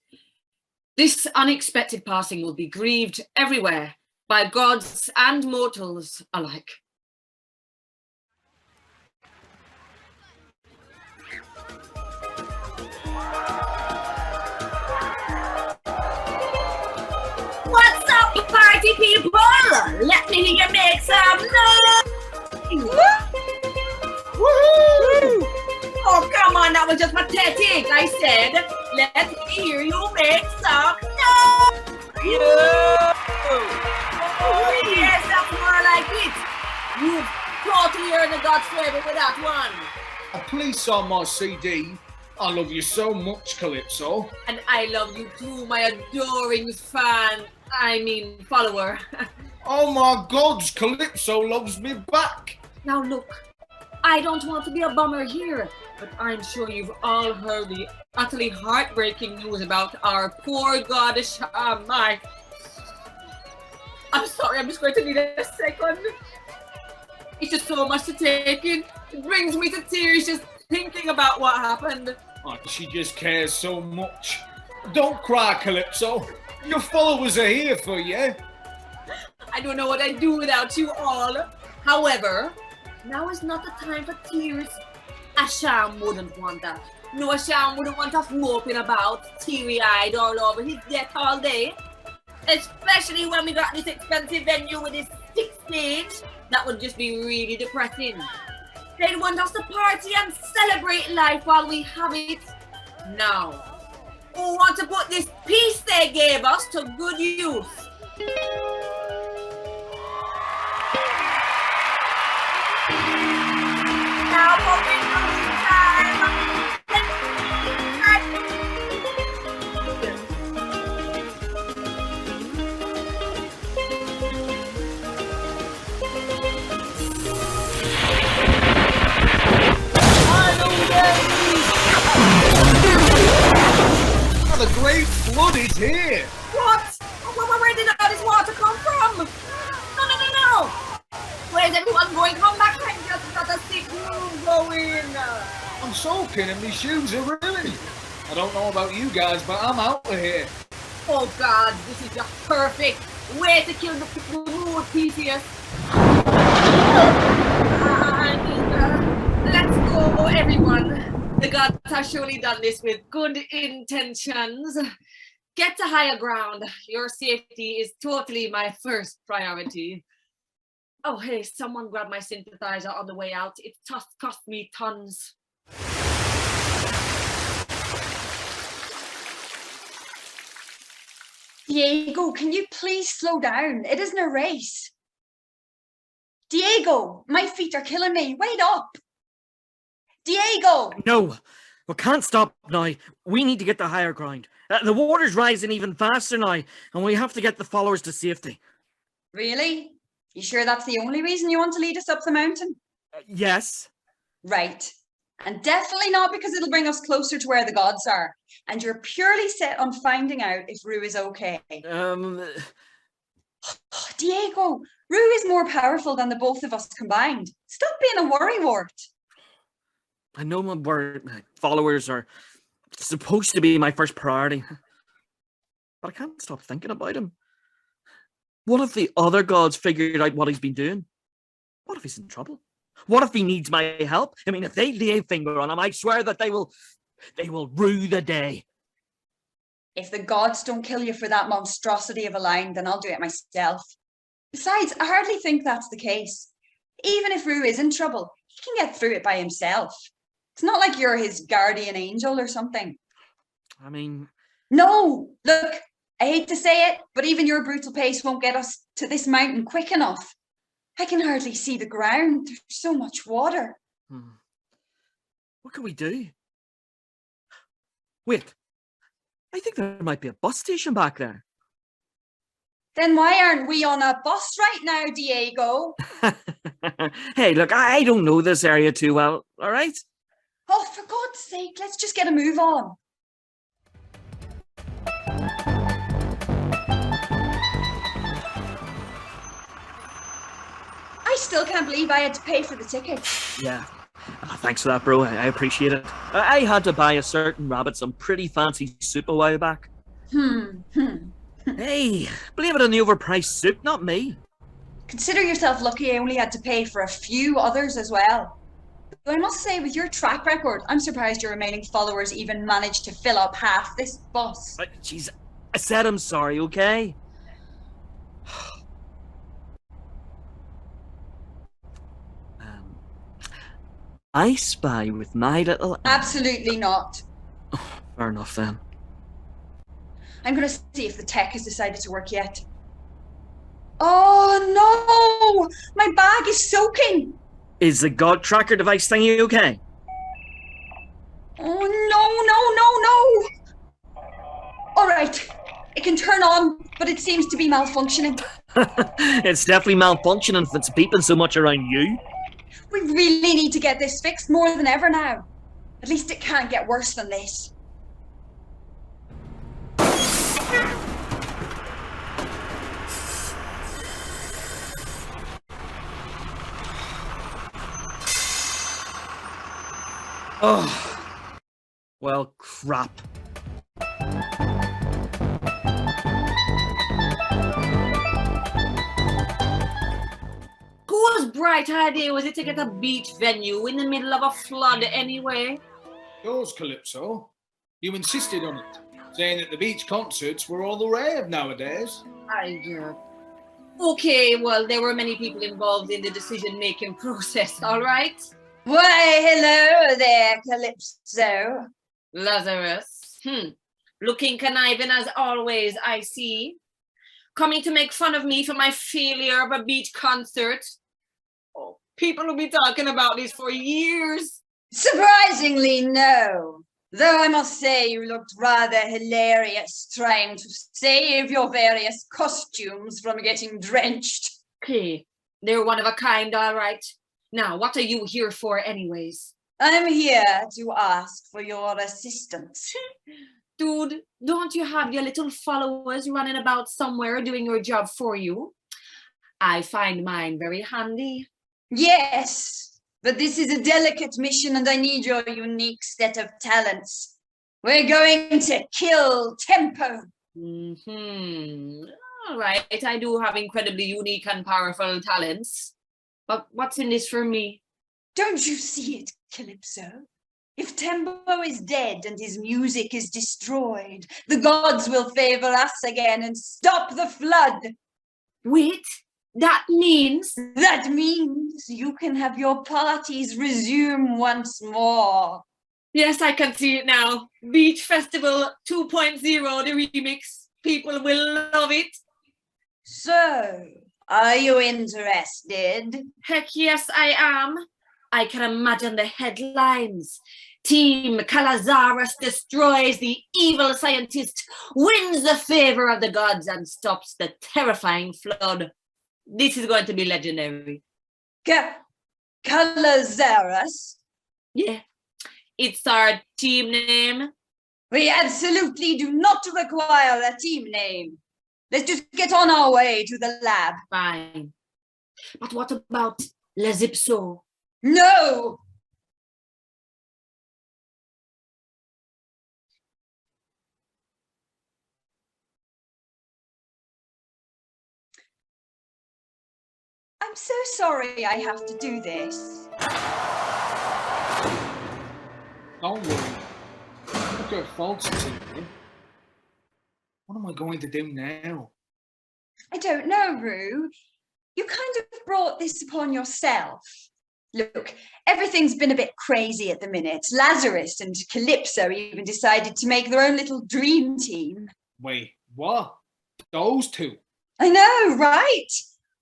This unexpected passing will be grieved everywhere by gods and mortals alike. What's up, party people? Let me hear you make some noise! Woohoo! Oh, come on, that was just pathetic. I said, let me hear you make some noise! Oh, yes, that's more like it. You've totally earned the God's flavor with that one. Please on my CD. I love you so much, Calypso. And I love you too, my adoring follower. Oh my gods, Calypso loves me back. Now look, I don't want to be a bummer here, but I'm sure you've all heard the utterly heartbreaking news about our poor goddess Niamh. I'm sorry, I'm just going to need a second. It's just so much to take in. It brings me to tears just thinking about what happened. Oh, she just cares so much. Don't cry, Calypso. Your followers are here for you. I don't know what I'd do without you all. However, now is not the time for tears. Asham wouldn't want that. No, Asham wouldn't want us moping about, teary-eyed all over his death all day. Especially when we got this expensive venue with this 6 stage. That would just be really depressing. They'd want us to party and celebrate life while we have it. Now, who want to put this piece they gave us to good use? Now for victory time! Oh, the great flood is here. What? Where did all this water come from? No. Where's everyone going? Come back, I just got a sick room going. I'm soaking and my shoes are ruined. I don't know about you guys, but I'm out of here. Oh God, this is just perfect. Way to kill the mood, Theseus. Let's go, everyone. The gods have surely done this with good intentions. Get to higher ground. Your safety is totally my first priority. Oh, hey, someone grab my synthesizer on the way out. It cost me tons. Diego, can you please slow down? It isn't a race. Diego, my feet are killing me. Wait up. Diego! No, we can't stop now. We need to get the higher ground. The water's rising even faster now, and we have to get the followers to safety. Really? You sure that's the only reason you want to lead us up the mountain? Yes. Right. And definitely not because it'll bring us closer to where the gods are. And you're purely set on finding out if Rue is okay. Diego, Rue is more powerful than the both of us combined. Stop being a worrywart. I know my followers are supposed to be my first priority, but I can't stop thinking about him. What if the other gods figured out what he's been doing? What if he's in trouble? What if he needs my help? I mean, if they lay a finger on him, I swear that they will rue the day. If the gods don't kill you for that monstrosity of a line, then I'll do it myself. Besides, I hardly think that's the case. Even if Rue is in trouble, he can get through it by himself. It's not like you're his guardian angel or something. I mean... No! Look, I hate to say it, but even your brutal pace won't get us to this mountain quick enough. I can hardly see the ground. There's so much water. What can we do? Wait, I think there might be a bus station back there. Then why aren't we on a bus right now, Diego? Hey, look, I don't know this area too well, all right? Oh, for God's sake, let's just get a move on. I still can't believe I had to pay for the ticket. Yeah. Thanks for that, bro. I appreciate it. I had to buy a certain rabbit some pretty fancy soup a while back. Hey, blame it on the overpriced soup, not me. Consider yourself lucky I only had to pay for a few others as well. Though I must say, with your track record, I'm surprised your remaining followers even managed to fill up half this bus. Jeez, I said I'm sorry, okay? I spy with my little eye. Absolutely not. Fair enough then. I'm going to see if the tech has decided to work yet. Oh no! My bag is soaking! Is the God Tracker device thingy okay? Oh no! All right, it can turn on, but it seems to be malfunctioning. It's definitely malfunctioning if it's beeping so much around you. We really need to get this fixed more than ever now. At least it can't get worse than this. Oh, well, crap. Whose bright idea was it to get a beach venue in the middle of a flood anyway? Yours, Calypso. You insisted on it, saying that the beach concerts were all the rave nowadays. Okay, well, there were many people involved in the decision-making process, all right? Why, hello there, Calypso. Lazarus. Looking conniving as always, I see. Coming to make fun of me for my failure of a beach concert. Oh, people will be talking about this for years. Surprisingly, no. Though I must say you looked rather hilarious trying to save your various costumes from getting drenched. Okay, they're one of a kind, all right. Now, what are you here for anyways? I'm here to ask for your assistance. Dude, don't you have your little followers running about somewhere doing your job for you? I find mine very handy. Yes, but this is a delicate mission and I need your unique set of talents. We're going to kill tempo. All right, I do have incredibly unique and powerful talents. But what's in this for me? Don't you see it, Calypso? If Tempo is dead and his music is destroyed, the gods will favor us again and stop the flood. Wait, that means? That means you can have your parties resume once more. Yes, I can see it now. Beach Festival 2.0, the remix. People will love it. So, are you interested? Heck yes, I am. I can imagine the headlines. Team Calazaras destroys the evil scientist, wins the favor of the gods, and stops the terrifying flood. This is going to be legendary. Calazaras? Yeah, it's our team name. We absolutely do not require a team name. Let's just get on our way to the lab. Fine. But what about Les Ipso? No! I'm so sorry I have to do this. Don't worry. Look your faults, what am I going to do now? I don't know, Rue. You kind of brought this upon yourself. Look, everything's been a bit crazy at the minute. Lazarus and Calypso even decided to make their own little dream team. Wait, what? Those two? I know, right?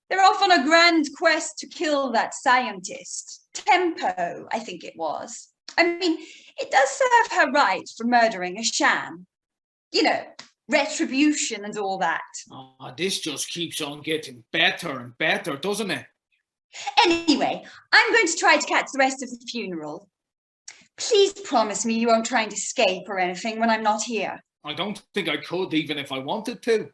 They're off on a grand quest to kill that scientist. Tempo, I think it was. I mean, it does serve her right for murdering a sham. You know, retribution and all that. Oh, this just keeps on getting better and better, doesn't it? Anyway, I'm going to try to catch the rest of the funeral. Please promise me you won't try and escape or anything when I'm not here. I don't think I could, even if I wanted to.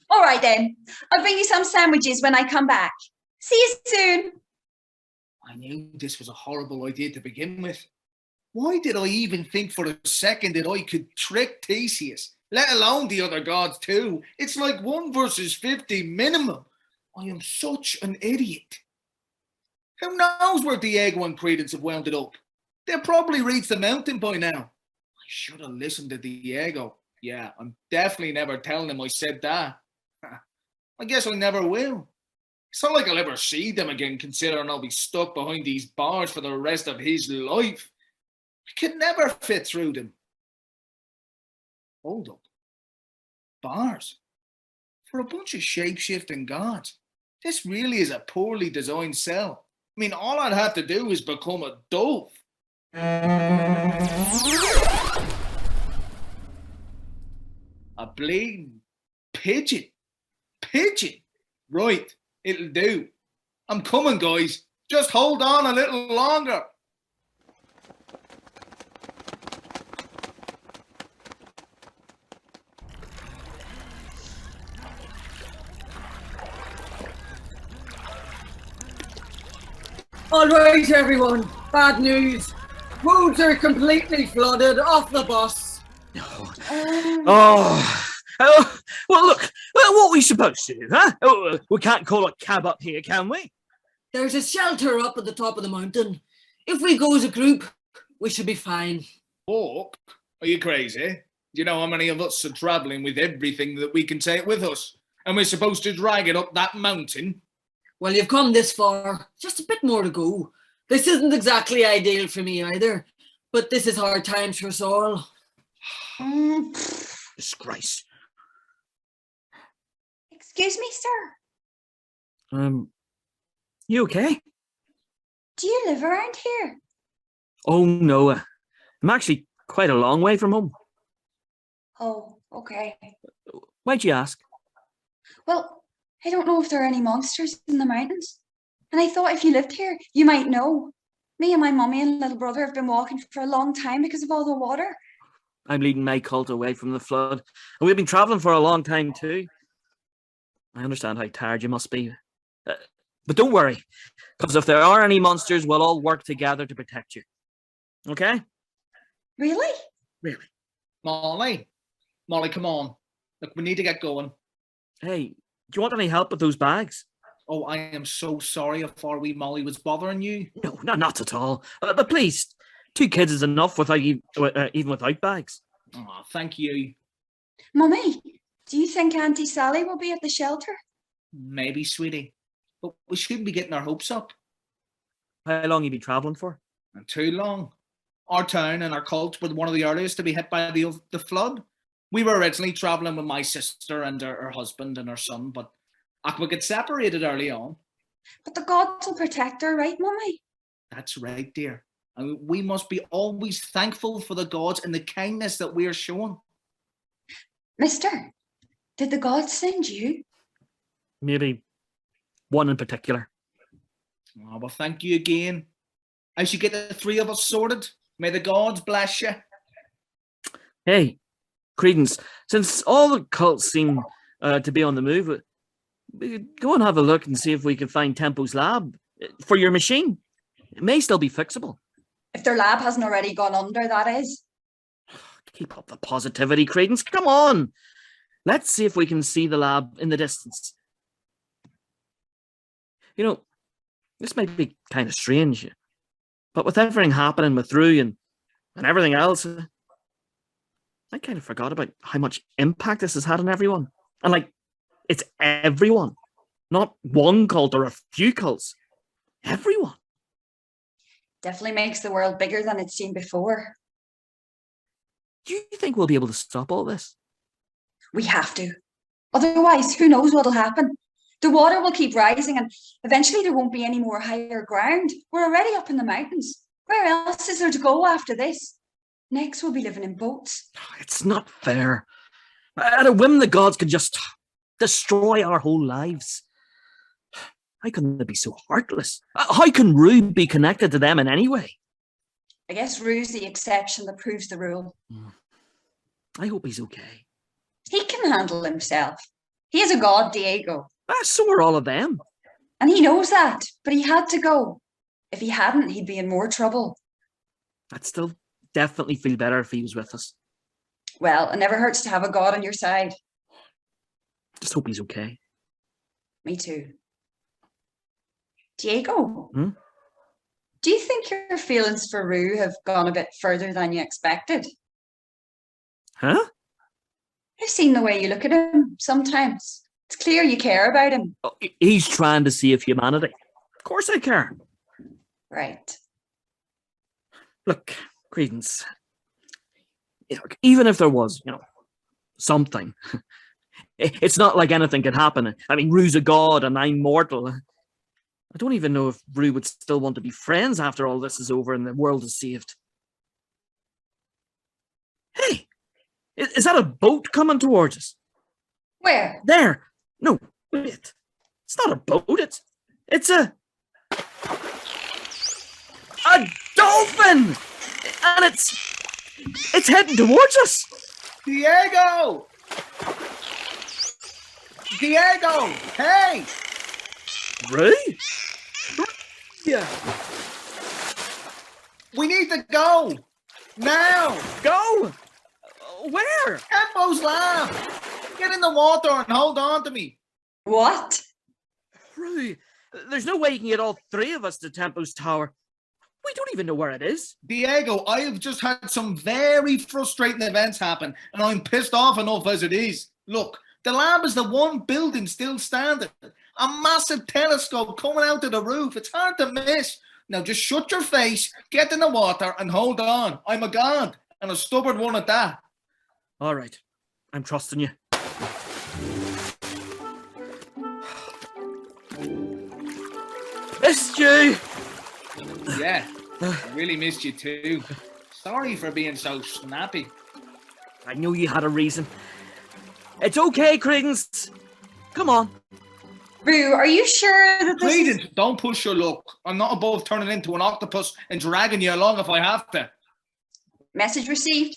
All right then. I'll bring you some sandwiches when I come back. See you soon. I knew this was a horrible idea to begin with. Why did I even think for a second that I could trick Theseus, let alone the other gods too? It's like 1 versus 50 minimum. I am such an idiot. Who knows where Diego and Credence have wound it up? They'll probably reach the mountain by now. I should have listened to Diego. Yeah, I'm definitely never telling him I said that. I guess I never will. It's not like I'll ever see them again, considering I'll be stuck behind these bars for the rest of his life. I could never fit through them. Hold up. Bars? For a bunch of shape-shifting gods? This really is a poorly designed cell. I mean, all I'd have to do is become a dove. A bleeding pigeon. Pigeon? Right, it'll do. I'm coming, guys. Just hold on a little longer. All right, everyone. Bad news. Roads are completely flooded. Off the bus. Oh, well, look, what are we supposed to do, huh? Oh, we can't call a cab up here, can we? There's a shelter up at the top of the mountain. If we go as a group, we should be fine. Walk? Are you crazy? Do you know how many of us are travelling with everything that we can take with us? And we're supposed to drag it up that mountain? Well, you've come this far. Just a bit more to go. This isn't exactly ideal for me either, but this is hard times for us all. Disgrace. Excuse me, sir. You okay? Do you live around here? Oh, no. I'm actually quite a long way from home. Oh, okay. Why'd you ask? Well, I don't know if there are any monsters in the mountains. And I thought if you lived here, you might know. Me and my mummy and little brother have been walking for a long time because of all the water. I'm leading my cult away from the flood. And we've been travelling for a long time too. I understand how tired you must be. But don't worry, because if there are any monsters, we'll all work together to protect you. Okay? Really? Really. Molly, come on. Look, we need to get going. Hey, do you want any help with those bags? Oh, I am so sorry if our wee Molly was bothering you. No, not at all. But please, 2 kids is enough without even without bags. Oh, thank you. Mummy, do you think Auntie Sally will be at the shelter? Maybe, sweetie. But we shouldn't be getting our hopes up. How long you been travelling for? Not too long. Our town and our cult were one of the earliest to be hit by the flood. We were originally travelling with my sister and her husband and her son, but we got separated early on. But the gods will protect her, right, Mummy? That's right, dear. And we must be always thankful for the gods and the kindness that we are shown. Mister, did the gods send you? Maybe one in particular. Oh, well, thank you again. I should get the 3 of us sorted. May the gods bless you. Hey, Credence, since all the cults seem to be on the move, we could go and have a look and see if we can find Tempo's lab for your machine. It may still be fixable. If their lab hasn't already gone under, that is. Keep up the positivity, Credence. Come on. Let's see if we can see the lab in the distance. You know, this might be kind of strange, but with everything happening with Rue and everything else, I kind of forgot about how much impact this has had on everyone. And like, it's everyone, not one cult or a few cults. Everyone. Definitely makes the world bigger than it's seen before. Do you think we'll be able to stop all this? We have to. Otherwise, who knows what'll happen? The water will keep rising and eventually there won't be any more higher ground. We're already up in the mountains. Where else is there to go after this? Next, we'll be living in boats. It's not fair. At a whim, the gods could just destroy our whole lives. How can they be so heartless? How can Rue be connected to them in any way? I guess Rue's the exception that proves the rule. I hope he's okay. He can handle himself. He is a god, Diego. So are all of them. And he knows that, but he had to go. If he hadn't, he'd be in more trouble. I'd still definitely feel better if he was with us. Well, it never hurts to have a god on your side. Just hope he's okay. Me too. Diego, Hmm? do you think your feelings for Rue have gone a bit further than you expected? Huh? I've seen the way you look at him sometimes. It's clear you care about him. Oh, he's trying to save humanity. Of course I care. Right. Look, Credence, even if there was, something, it's not like anything could happen. I mean, Rue's a god and I'm mortal. I don't even know if Rue would still want to be friends after all this is over and the world is saved. Hey, is that a boat coming towards us? Where? There. No, wait. It's not a boat. It's a dolphin, and it's heading towards us. Diego! Diego! Hey! Ray? Yeah. We need to go! Now! Go? Where? Tempo's lab! Get in the water and hold on to me! What? Ray, there's no way you can get all three of us to Tempo's tower. We don't even know where it is. Diego, I have just had some very frustrating events happen, and I'm pissed off enough as it is. Look, the lab is the one building still standing. A massive telescope coming out of the roof. It's hard to miss. Now just shut your face, get in the water, and hold on. I'm a god, and a stubborn one at that. All right, I'm trusting you. Missed you! Yeah, I really missed you too. Sorry for being so snappy. I knew you had a reason. It's okay, Credence. Come on. Rue, are you sure that this... Credence, don't push your luck. I'm not above turning into an octopus and dragging you along if I have to. Message received?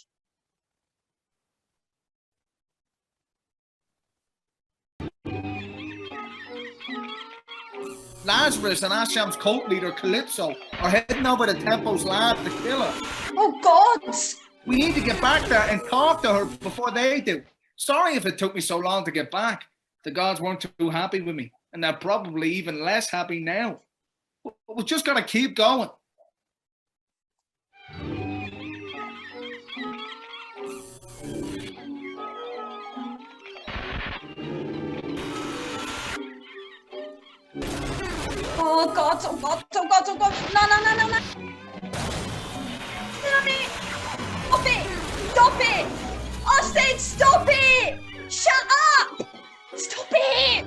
Lazarus and Asham's cult leader, Calypso, are heading over to Tempo's lab to kill her. Oh, gods! We need to get back there and talk to her before they do. Sorry if it took me so long to get back. The gods weren't too happy with me, and they're probably even less happy now. We just gotta keep going. Oh, God, oh, God, oh, God, oh, God. No. Damn it! Stop it! Stop it! I said stop it! Shut up! Stop it!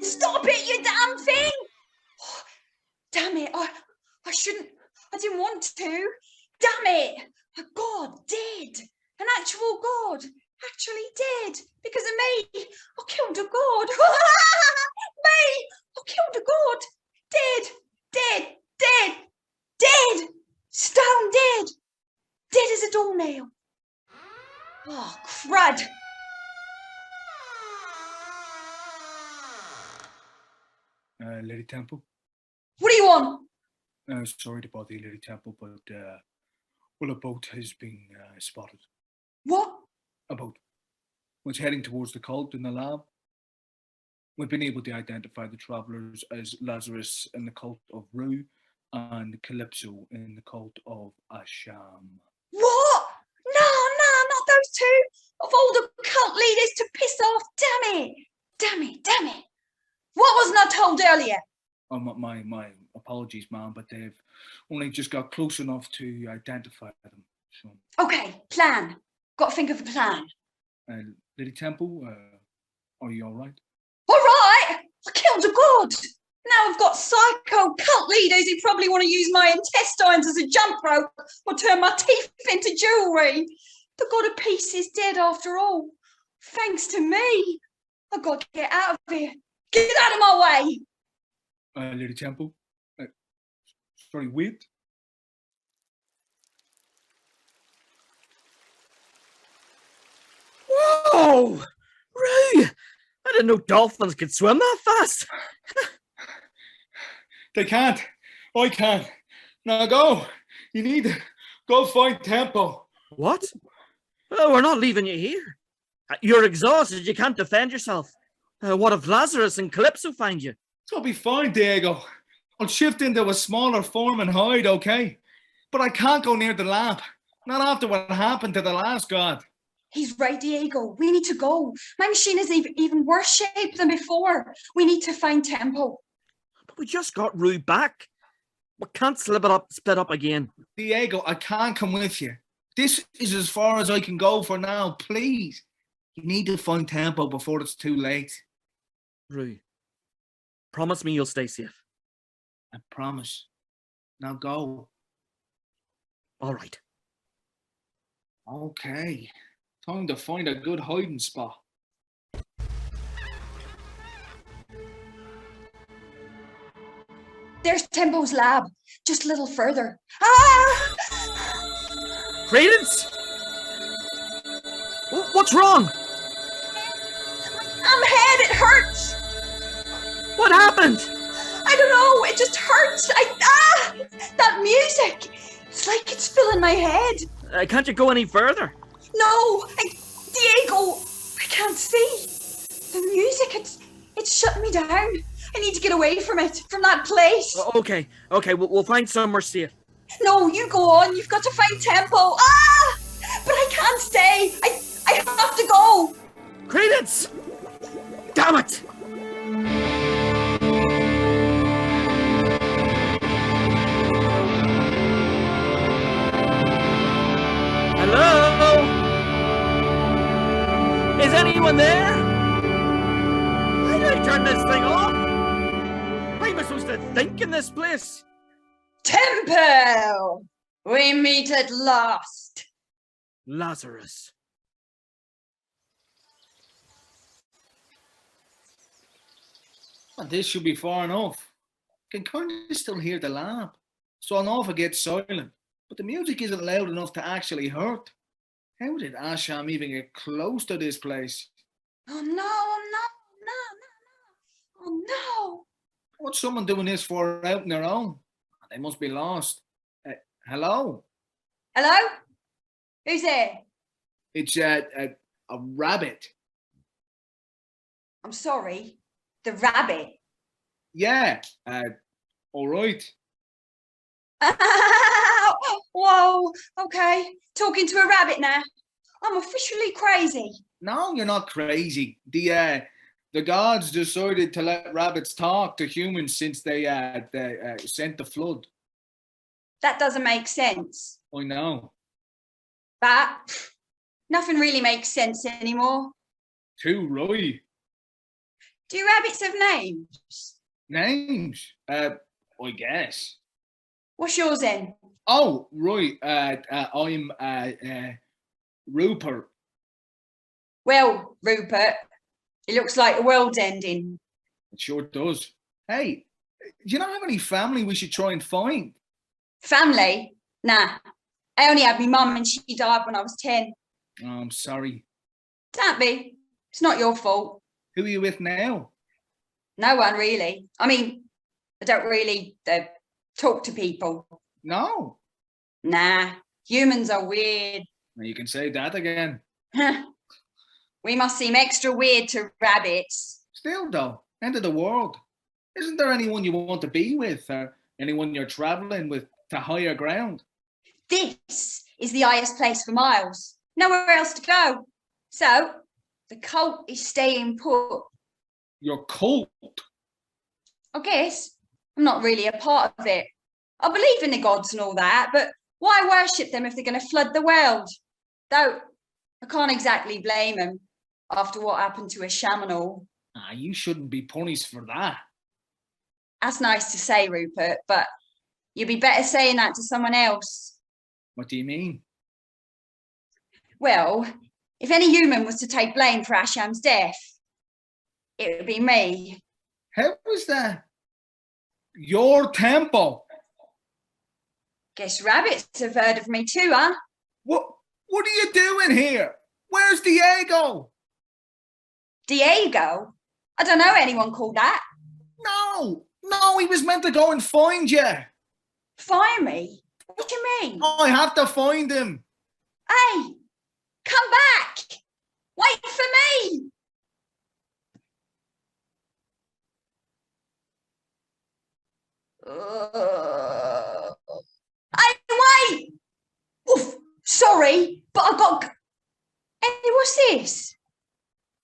Stop it, you damn thing! Oh, damn it, I shouldn't, I didn't want to. Damn it! A god dead. An actual god. Actually dead. Because of me. I killed a god. Me! I killed a god. Dead. Stone dead. Dead as a doornail. Oh, crud. Lady Temple? What do you want? Sorry to bother you, Lady Temple, but, well, a boat has been spotted. What? A boat. It's heading towards the cult in the lab. We've been able to identify the travelers as Lazarus in the cult of Rue and Calypso in the cult of Asham. What? No, not those two. Of all the cult leaders to piss off. Damn it. What wasn't I told earlier? Oh, my apologies, ma'am, but they've only just got close enough to identify them. So. Okay, plan. Got to think of a plan. Lady Temple, are you all right? All right. I killed a god. Now I've got psycho cult leaders who probably want to use my intestines as a jump rope or turn my teeth into jewellery. The god of peace is dead after all. Thanks to me. I've got to get out of here. Get out of my way. Lady Temple, sorry, wait. Whoa! Ray! I didn't know dolphins could swim that fast. They can't. I can't. Now go. You need to go find Tempo. What? Well, we're not leaving you here. You're exhausted. You can't defend yourself. What if Lazarus and Calypso find you? It'll be fine, Diego. I'll shift into a smaller form and hide, okay? But I can't go near the lab. Not after what happened to the last god. He's right, Diego. We need to go. My machine is even worse shape than before. We need to find Tempo. But we just got Rue back. We can't split up again. Diego, I can't come with you. This is as far as I can go for now. Please. You need to find Tempo before it's too late. Rue, promise me you'll stay safe. I promise. Now go. All right. Okay. Time to find a good hiding spot. There's Tempo's lab, just a little further. Ah! Credence? What's wrong? I'm head, it hurts. What happened? I don't know, it just hurts. That music. It's like it's filling my head. Can't you go any further? No, Diego, I can't see. The music, it's shutting me down. I need to get away from it, from that place. Okay, we'll find somewhere safe. No, you go on. You've got to find Tempo. Ah! But I can't stay. I have to go. Credence! Damn it! Hello? Is anyone there? Why did I turn this thing off? How am I supposed to think in this place? Tempo! We meet at last. Lazarus. Well, this should be far enough. I can kind of still hear the lab, so I'll know if it gets silent. But the music isn't loud enough to actually hurt. How did Asham even get close to this place? Oh no, oh no. What's someone doing this for out on their own? They must be lost. Hello? Hello? Who's there? It's a rabbit. I'm sorry. The rabbit. Yeah, all right. Whoa, okay. Talking to a rabbit now. I'm officially crazy. No, you're not crazy. The gods decided to let rabbits talk to humans since they sent the flood. That doesn't make sense. I know. But nothing really makes sense anymore. Too right. Do rabbits have names? Names? I guess. What's yours then? Oh, right. I'm Rupert. Well, Rupert, it looks like the world's ending. It sure does. Hey, do you not have any family we should try and find? Family? Nah. I only had my mum and she died when I was 10. Oh, I'm sorry. Don't be. It's not your fault. Who are you with now? No one really. I mean, I don't really talk to people. No. Nah. Humans are weird. Well, you can say that again. We must seem extra weird to rabbits. Still though, end of the world. Isn't there anyone you want to be with or anyone you're traveling with to higher ground? This is the highest place for miles. Nowhere else to go. So, the cult is staying put. Your cult? I guess. I'm not really a part of it. I believe in the gods and all that, but why worship them if they're going to flood the world? Though, I can't exactly blame them after what happened to a shaman. You shouldn't be punished for that. That's nice to say, Rupert, but you'd be better saying that to someone else. What do you mean? Well, if any human was to take blame for Asham's death, it would be me. How was that? Your Tempo? Guess rabbits have heard of me too, huh? What are you doing here? Where's Diego? Diego? I don't know anyone called that. No, he was meant to go and find you. Find me? What do you mean? I have to find him. Hey, come back. Wait for me. Hey, wait. Oof, sorry, but I've got... Anyway, What's this?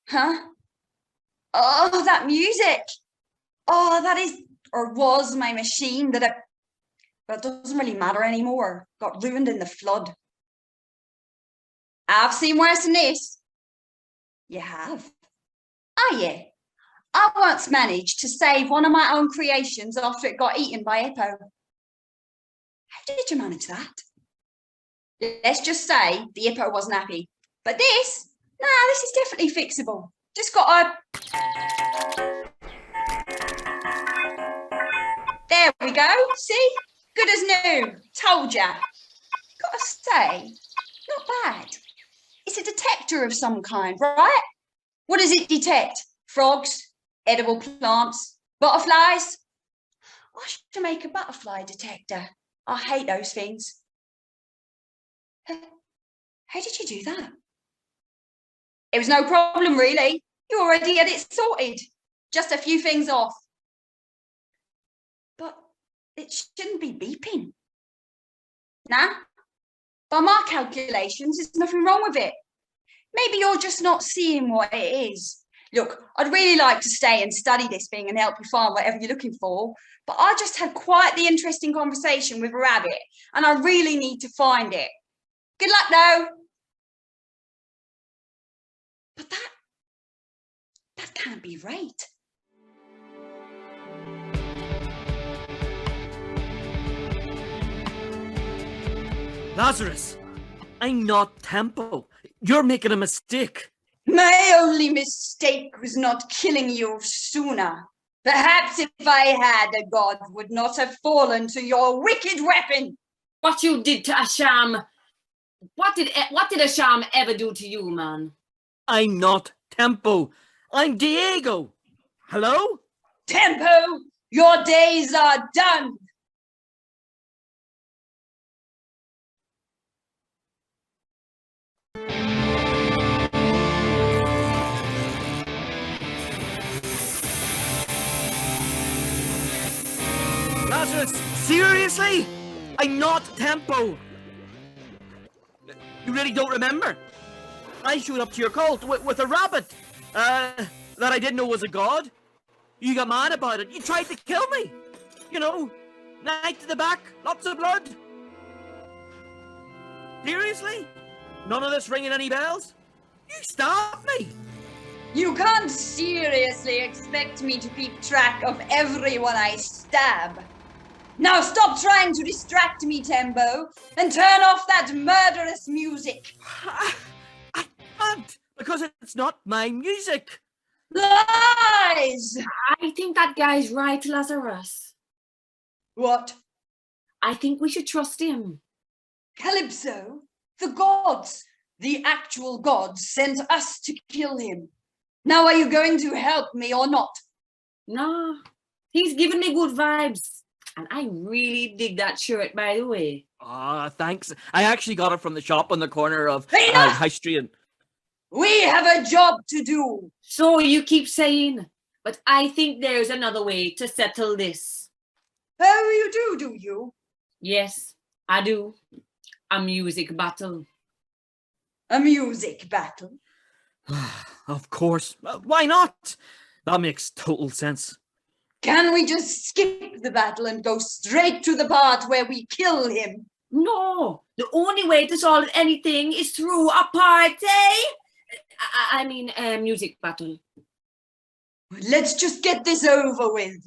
Huh? Oh, that music. Oh, that is, or was my machine that but it doesn't really matter anymore. Got ruined in the flood. I've seen worse than this. You have? Oh, yeah. I once managed to save one of my own creations after it got eaten by Hippo. How did you manage that? Let's just say the Hippo wasn't happy. But this is definitely fixable. Just gotta... There we go, see? Good as new, told ya. Gotta say, not bad. It's a detector of some kind, right? What does it detect? Frogs, edible plants, butterflies? I should make a butterfly detector. I hate those things. How did you do that? It was no problem, really. You already had it sorted. Just a few things off. But it shouldn't be beeping. Nah, by my calculations, there's nothing wrong with it. Maybe you're just not seeing what it is. Look, I'd really like to stay and study this thing and help you find whatever you're looking for, but I just had quite the interesting conversation with a rabbit, and I really need to find it. Good luck, though. But that can't be right. Lazarus, I'm not Tempo. You're making a mistake. My only mistake was not killing you sooner. Perhaps if I had, a god would not have fallen to your wicked weapon. What you did to Asham? What did Asham ever do to you, man? I'm not Tempo. I'm Diego. Hello? Tempo, your days are done. Lazarus, seriously? I'm not Tempo. You really don't remember? I showed up to your cult with a rabbit that I didn't know was a god. You got mad about it. You tried to kill me. You know, knife to the back, lots of blood. Seriously? None of this ringing any bells? You stabbed me. You can't seriously expect me to keep track of everyone I stab. Now stop trying to distract me, Tempo, and turn off that murderous music. I can't, because it's not my music. Lies! I think that guy's right, Lazarus. What? I think we should trust him. Calypso, the gods, the actual gods, sent us to kill him. Now are you going to help me or not? No, he's giving me good vibes. And I really dig that shirt, by the way. Ah, thanks. I actually got it from the shop on the corner of Enough! High Street. And... We have a job to do. So you keep saying, but I think there's another way to settle this. Oh, you do you? Yes, I do. A music battle. A music battle? Of course. Why not? That makes total sense. Can we just skip the battle and go straight to the part where we kill him? No, the only way to solve anything is through a party. I mean, music battle. Let's just get this over with.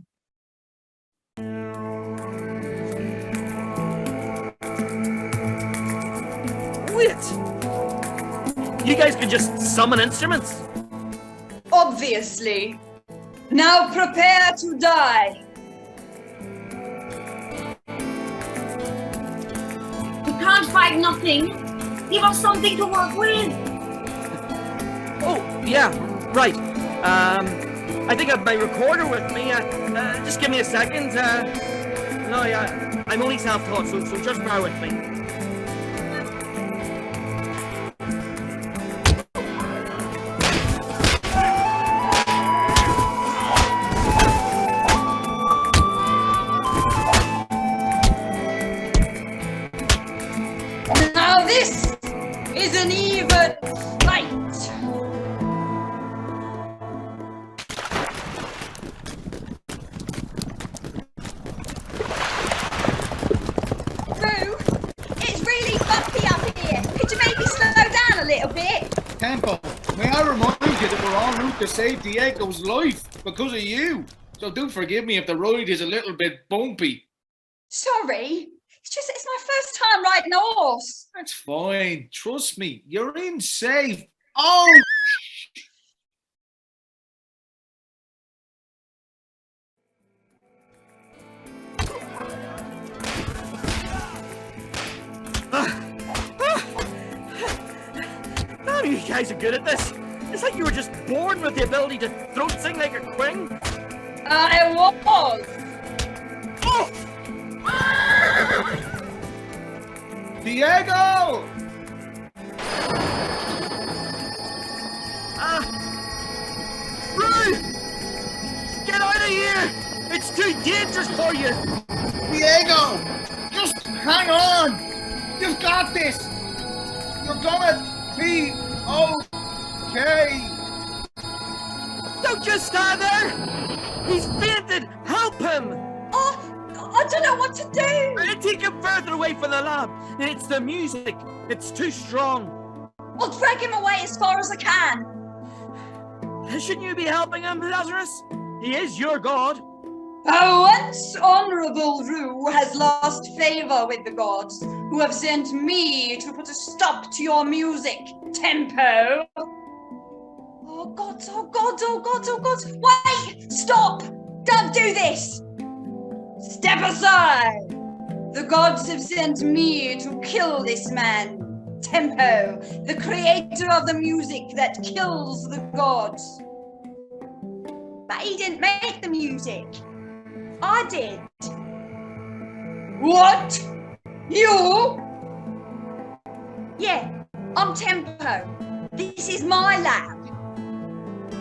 Wait! You guys can just summon instruments? Obviously. Now prepare to die. We can't fight nothing. Give us something to work with. Oh, yeah, right. I think I have my recorder with me. Just give me a second. No, yeah, I'm only self-taught, so just bear with me. Now this is an even fight. can't remind you that we're en route to save Diego's life because of you. So do forgive me if the ride is a little bit bumpy. Sorry. It's my first time riding a horse. That's fine. Trust me. You're in safe. Oh! Damn, you guys are good at this. It's like you were just born with the ability to throat sing like a queen. I was. Oh! Diego! Rue! Get out of here! It's too dangerous for you! Diego! Just hang on! You've got this! You're gonna be okay! Don't just stand there! He's fainted! Help him! I don't know what to do. Take him further away from the lab. It's the music. It's too strong. I'll drag him away as far as I can. Shouldn't you be helping him, Lazarus? He is your god. A once honorable Rue has lost favor with the gods, who have sent me to put a stop to your music, Tempo. Oh gods, oh gods, oh gods, oh gods. Wait! Stop! Don't do this! Step aside! The gods have sent me to kill this man, Tempo, the creator of the music that kills the gods. But he didn't make the music. I did. What? You? Yeah, I'm Tempo. This is my lab.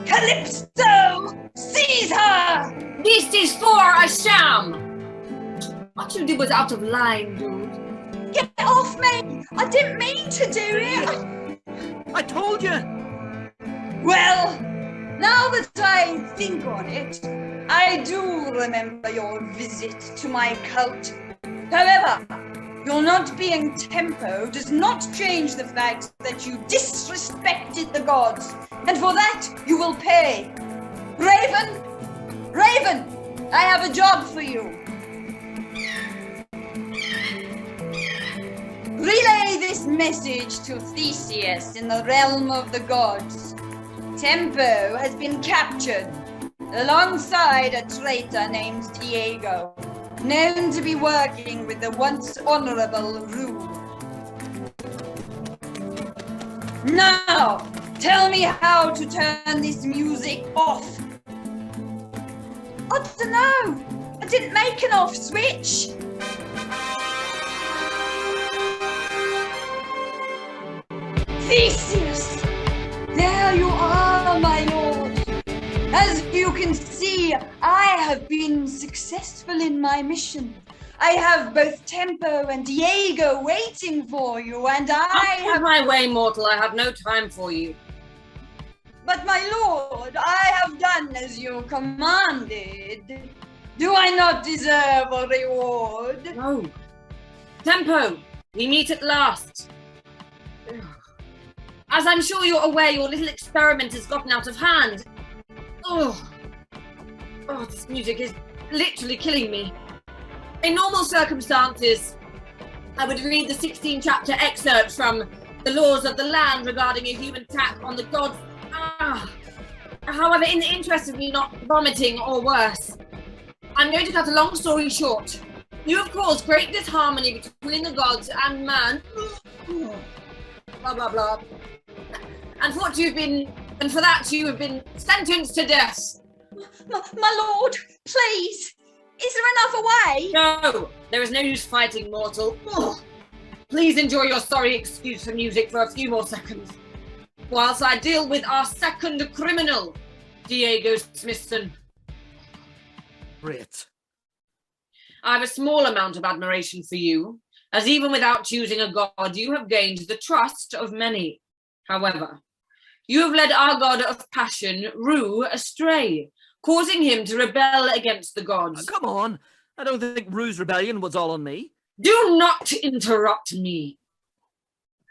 Calypso! Seize her! This is for a sham! What you did was out of line, dude. Get off me! I didn't mean to do it! I told you! Well, now that I think on it, I do remember your visit to my cult. However, your not being Tempo does not change the fact that you disrespected the gods, and for that you will pay. Raven, I have a job for you. Relay this message to Theseus in the realm of the gods. Tempo has been captured alongside a traitor named Diego, known to be working with the once honorable Rue. Now, tell me how to turn this music off. I don't know. I didn't make an off switch. Theseus! There you are, my lord. As you can see, I have been successful in my mission. I have both Tempo and Diego waiting for you, and I have my way, mortal. I have no time for you. But my lord, I have done as you commanded. Do I not deserve a reward? No. Tempo, we meet at last. As I'm sure you're aware, your little experiment has gotten out of hand. Oh, this music is literally killing me. In normal circumstances, I would read the 16-chapter excerpt from the laws of the land regarding a human attack on the gods. However, in the interest of me not vomiting or worse, I'm going to cut a long story short. You have caused great disharmony between the gods and man. Blah, blah, blah. And for that you have been sentenced to death. My lord, please. Is there another way? No, there is no use fighting, mortal. Please enjoy your sorry excuse for music for a few more seconds, whilst I deal with our second criminal, Diego Smithson. Great. I have a small amount of admiration for you, as even without choosing a god, you have gained the trust of many. However, you have led our god of passion, Rue, astray, causing him to rebel against the gods. Come on. I don't think Rue's rebellion was all on me. Do not interrupt me.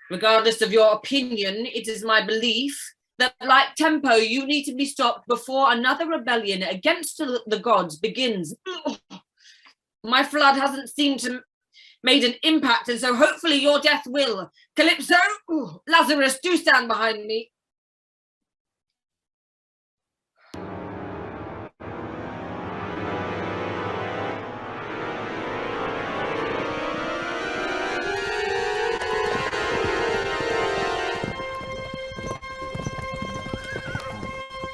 Regardless of your opinion, it is my belief that, like Tempo, you need to be stopped before another rebellion against the gods begins. My flood hasn't seemed to made an impact, and so hopefully your death will. Calypso, Lazarus, do stand behind me.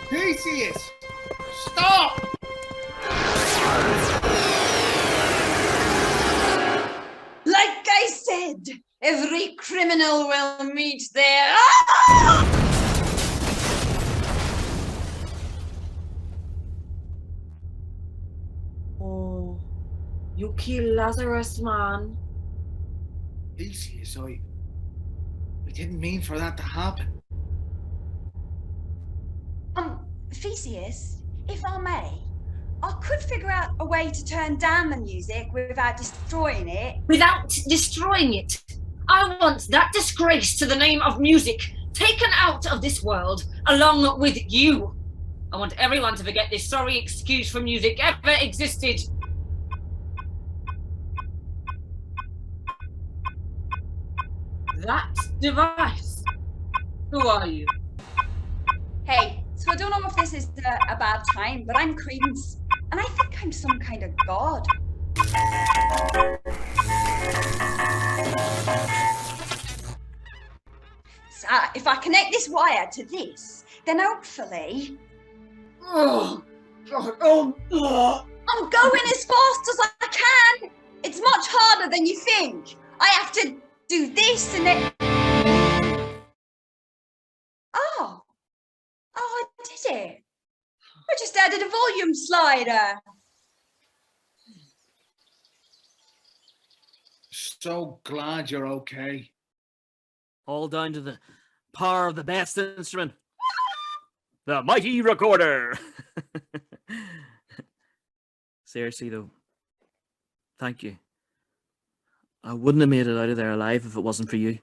Theseus! Stop! Like I said, every criminal will meet their... Oh, you kill Lazarus, man. Theseus, I didn't mean for that to happen. Theseus, if I may, I could figure out a way to turn down the music without destroying it. Without destroying it. I want that disgrace to the name of music taken out of this world, along with you. I want everyone to forget this sorry excuse for music ever existed. That device. Who are you? Hey, so I don't know if this is a bad time, but I'm Credence, and I think I'm some kind of god. So if I connect this wire to this, then hopefully... Oh, God, oh. I'm going as fast as I can! It's much harder than you think. I have to do this and then... Oh, I did it. I just added a volume slider. So glad you're okay. All down to the power of the best instrument, the mighty recorder. Seriously though, thank you. I wouldn't have made it out of there alive if it wasn't for you.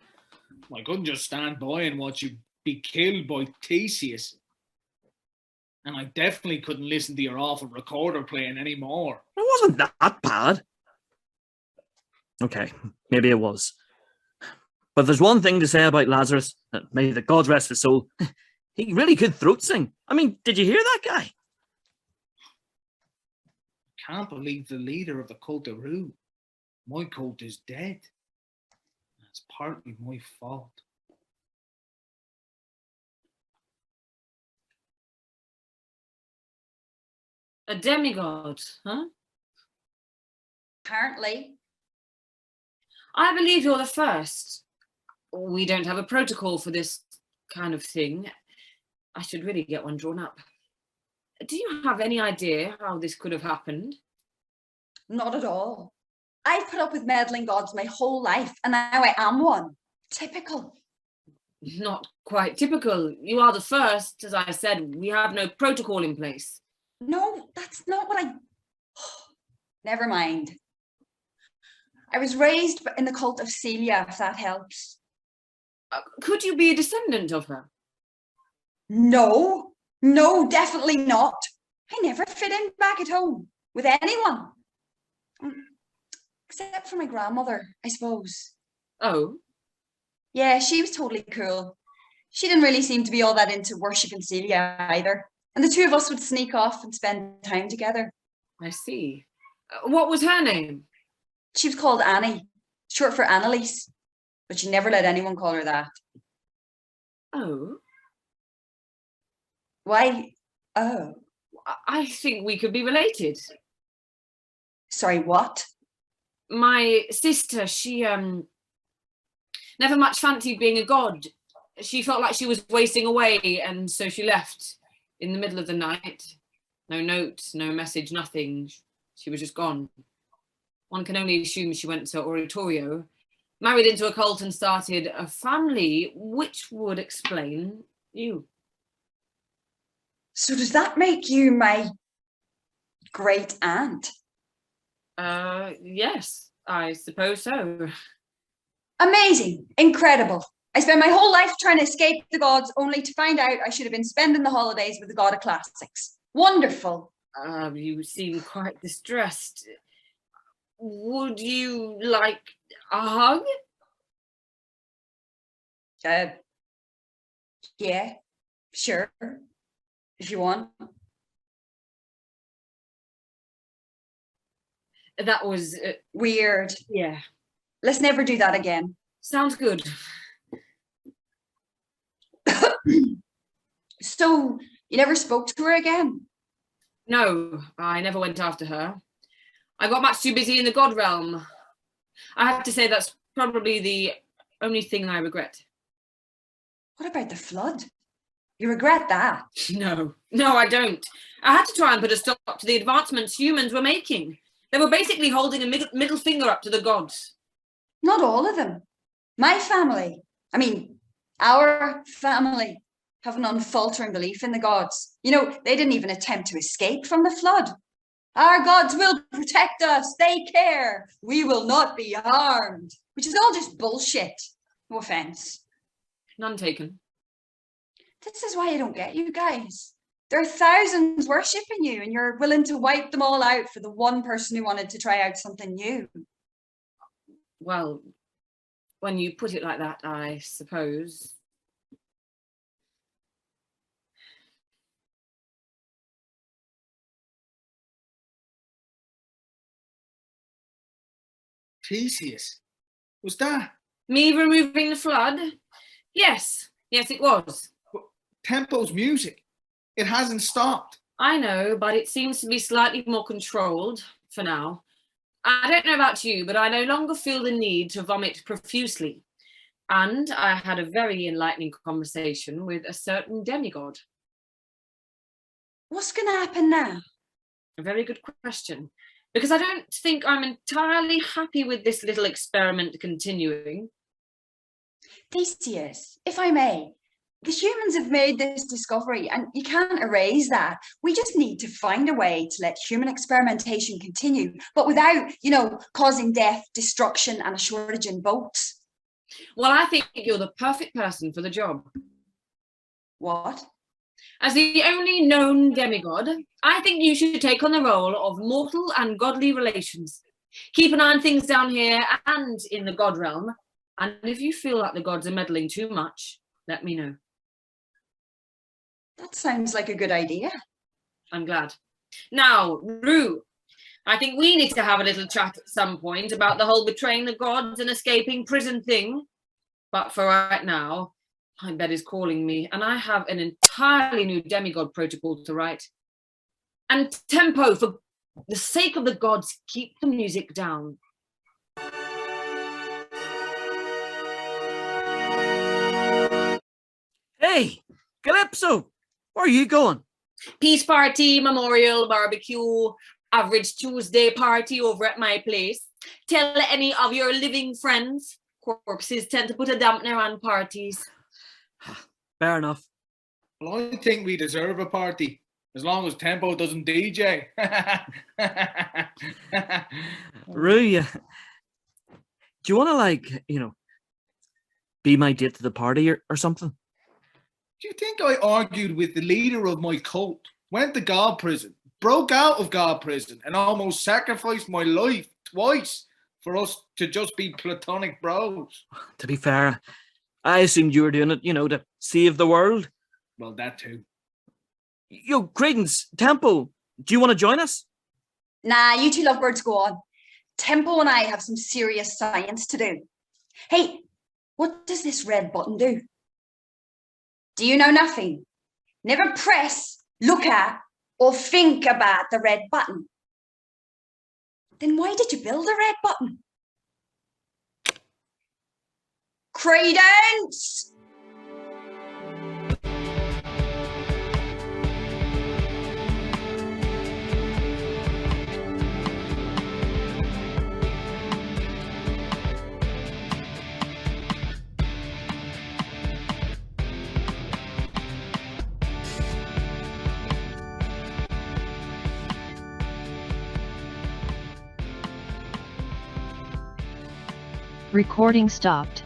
I couldn't just stand by and watch you be killed by Theseus. And I definitely couldn't listen to your awful recorder playing anymore. It wasn't that bad. Okay, maybe it was. But there's one thing to say about Lazarus. May the gods rest his soul. He really could throat sing. I mean, did you hear that guy? Can't believe the leader of the cult of Rue. My cult is dead. It's partly my fault. A demigod, huh? Apparently. I believe you're the first. We don't have a protocol for this kind of thing. I should really get one drawn up. Do you have any idea how this could have happened? Not at all. I've put up with meddling gods my whole life, and now I am one. Typical. Not quite typical. You are the first. As I said, we have no protocol in place. No, that's not what I... Never mind. I was raised in the cult of Celia, if that helps. Could you be a descendant of her? No, definitely not. I never fit in back at home with anyone. Except for my grandmother, I suppose. Oh? Yeah, she was totally cool. She didn't really seem to be all that into worshipping Celia either. And the two of us would sneak off and spend time together. I see. What was her name? She was called Annie, short for Annalise. But she never let anyone call her that. Oh? Why? Oh. I think we could be related. Sorry, what? My sister, she never much fancied being a god. She felt like she was wasting away, and so she left in the middle of the night. No notes, no message, nothing. She was just gone. One can only assume she went to Oratorio, married into a cult and started a family, which would explain you. So does that make you my great aunt? Yes, I suppose so. Amazing, incredible. I spent my whole life trying to escape the gods, only to find out I should have been spending the holidays with the god of classics. Wonderful. You seem quite distressed. Would you like a hug? Yeah, sure, if you want. That was weird. Yeah. Let's never do that again. Sounds good. So, you never spoke to her again? No, I never went after her. I got much too busy in the god realm. I have to say that's probably the only thing I regret. What about the flood? You regret that? No, I don't. I had to try and put a stop to the advancements humans were making. They were basically holding a middle finger up to the gods. Not all of them. My family, our family, have an unfaltering belief in the gods. You know, they didn't even attempt to escape from the flood. Our gods will protect us. They care. We will not be harmed. Which is all just bullshit. No offense. None taken. This is why I don't get you guys. There are thousands worshipping you, and you're willing to wipe them all out for the one person who wanted to try out something new. Well, when you put it like that, I suppose. Theseus, was that? Me removing the flood? Yes, it was. But Tempo's music, it hasn't stopped. I know, but it seems to be slightly more controlled for now. I don't know about you, but I no longer feel the need to vomit profusely. And I had a very enlightening conversation with a certain demigod. What's going to happen now? A very good question. Because I don't think I'm entirely happy with this little experiment continuing. Theseus, if I may, the humans have made this discovery and you can't erase that. We just need to find a way to let human experimentation continue, but without, causing death, destruction, and a shortage in boats. Well, I think you're the perfect person for the job. What? As the only known demigod, I think you should take on the role of mortal and godly relations. Keep an eye on things down here and in the god realm. And if you feel like the gods are meddling too much, let me know. That sounds like a good idea. I'm glad. Now, Rue, I think we need to have a little chat at some point about the whole betraying the gods and escaping prison thing. But for right now, my bed is calling me, and I have an entirely new demigod protocol to write. And Tempo, for the sake of the gods, keep the music down. Hey, Calypso, where are you going? Peace party, memorial, barbecue, average Tuesday party over at my place. Tell any of your living friends. Corpses tend to put a dampener on parties. Fair enough. Well, I think we deserve a party, as long as Tempo doesn't DJ. Rue, do you want to, be my date to the party or something? Do you think I argued with the leader of my cult, went to God prison, broke out of God prison, and almost sacrificed my life twice for us to just be platonic bros? To be fair, I assumed you were doing it, to save the world. Well, that too. Yo, Credence, Tempo, do you want to join us? Nah, you two lovebirds go on. Tempo and I have some serious science to do. Hey, what does this red button do? Do you know nothing? Never press, look at, or think about the red button. Then why did you build a red button? Credence! Recording stopped.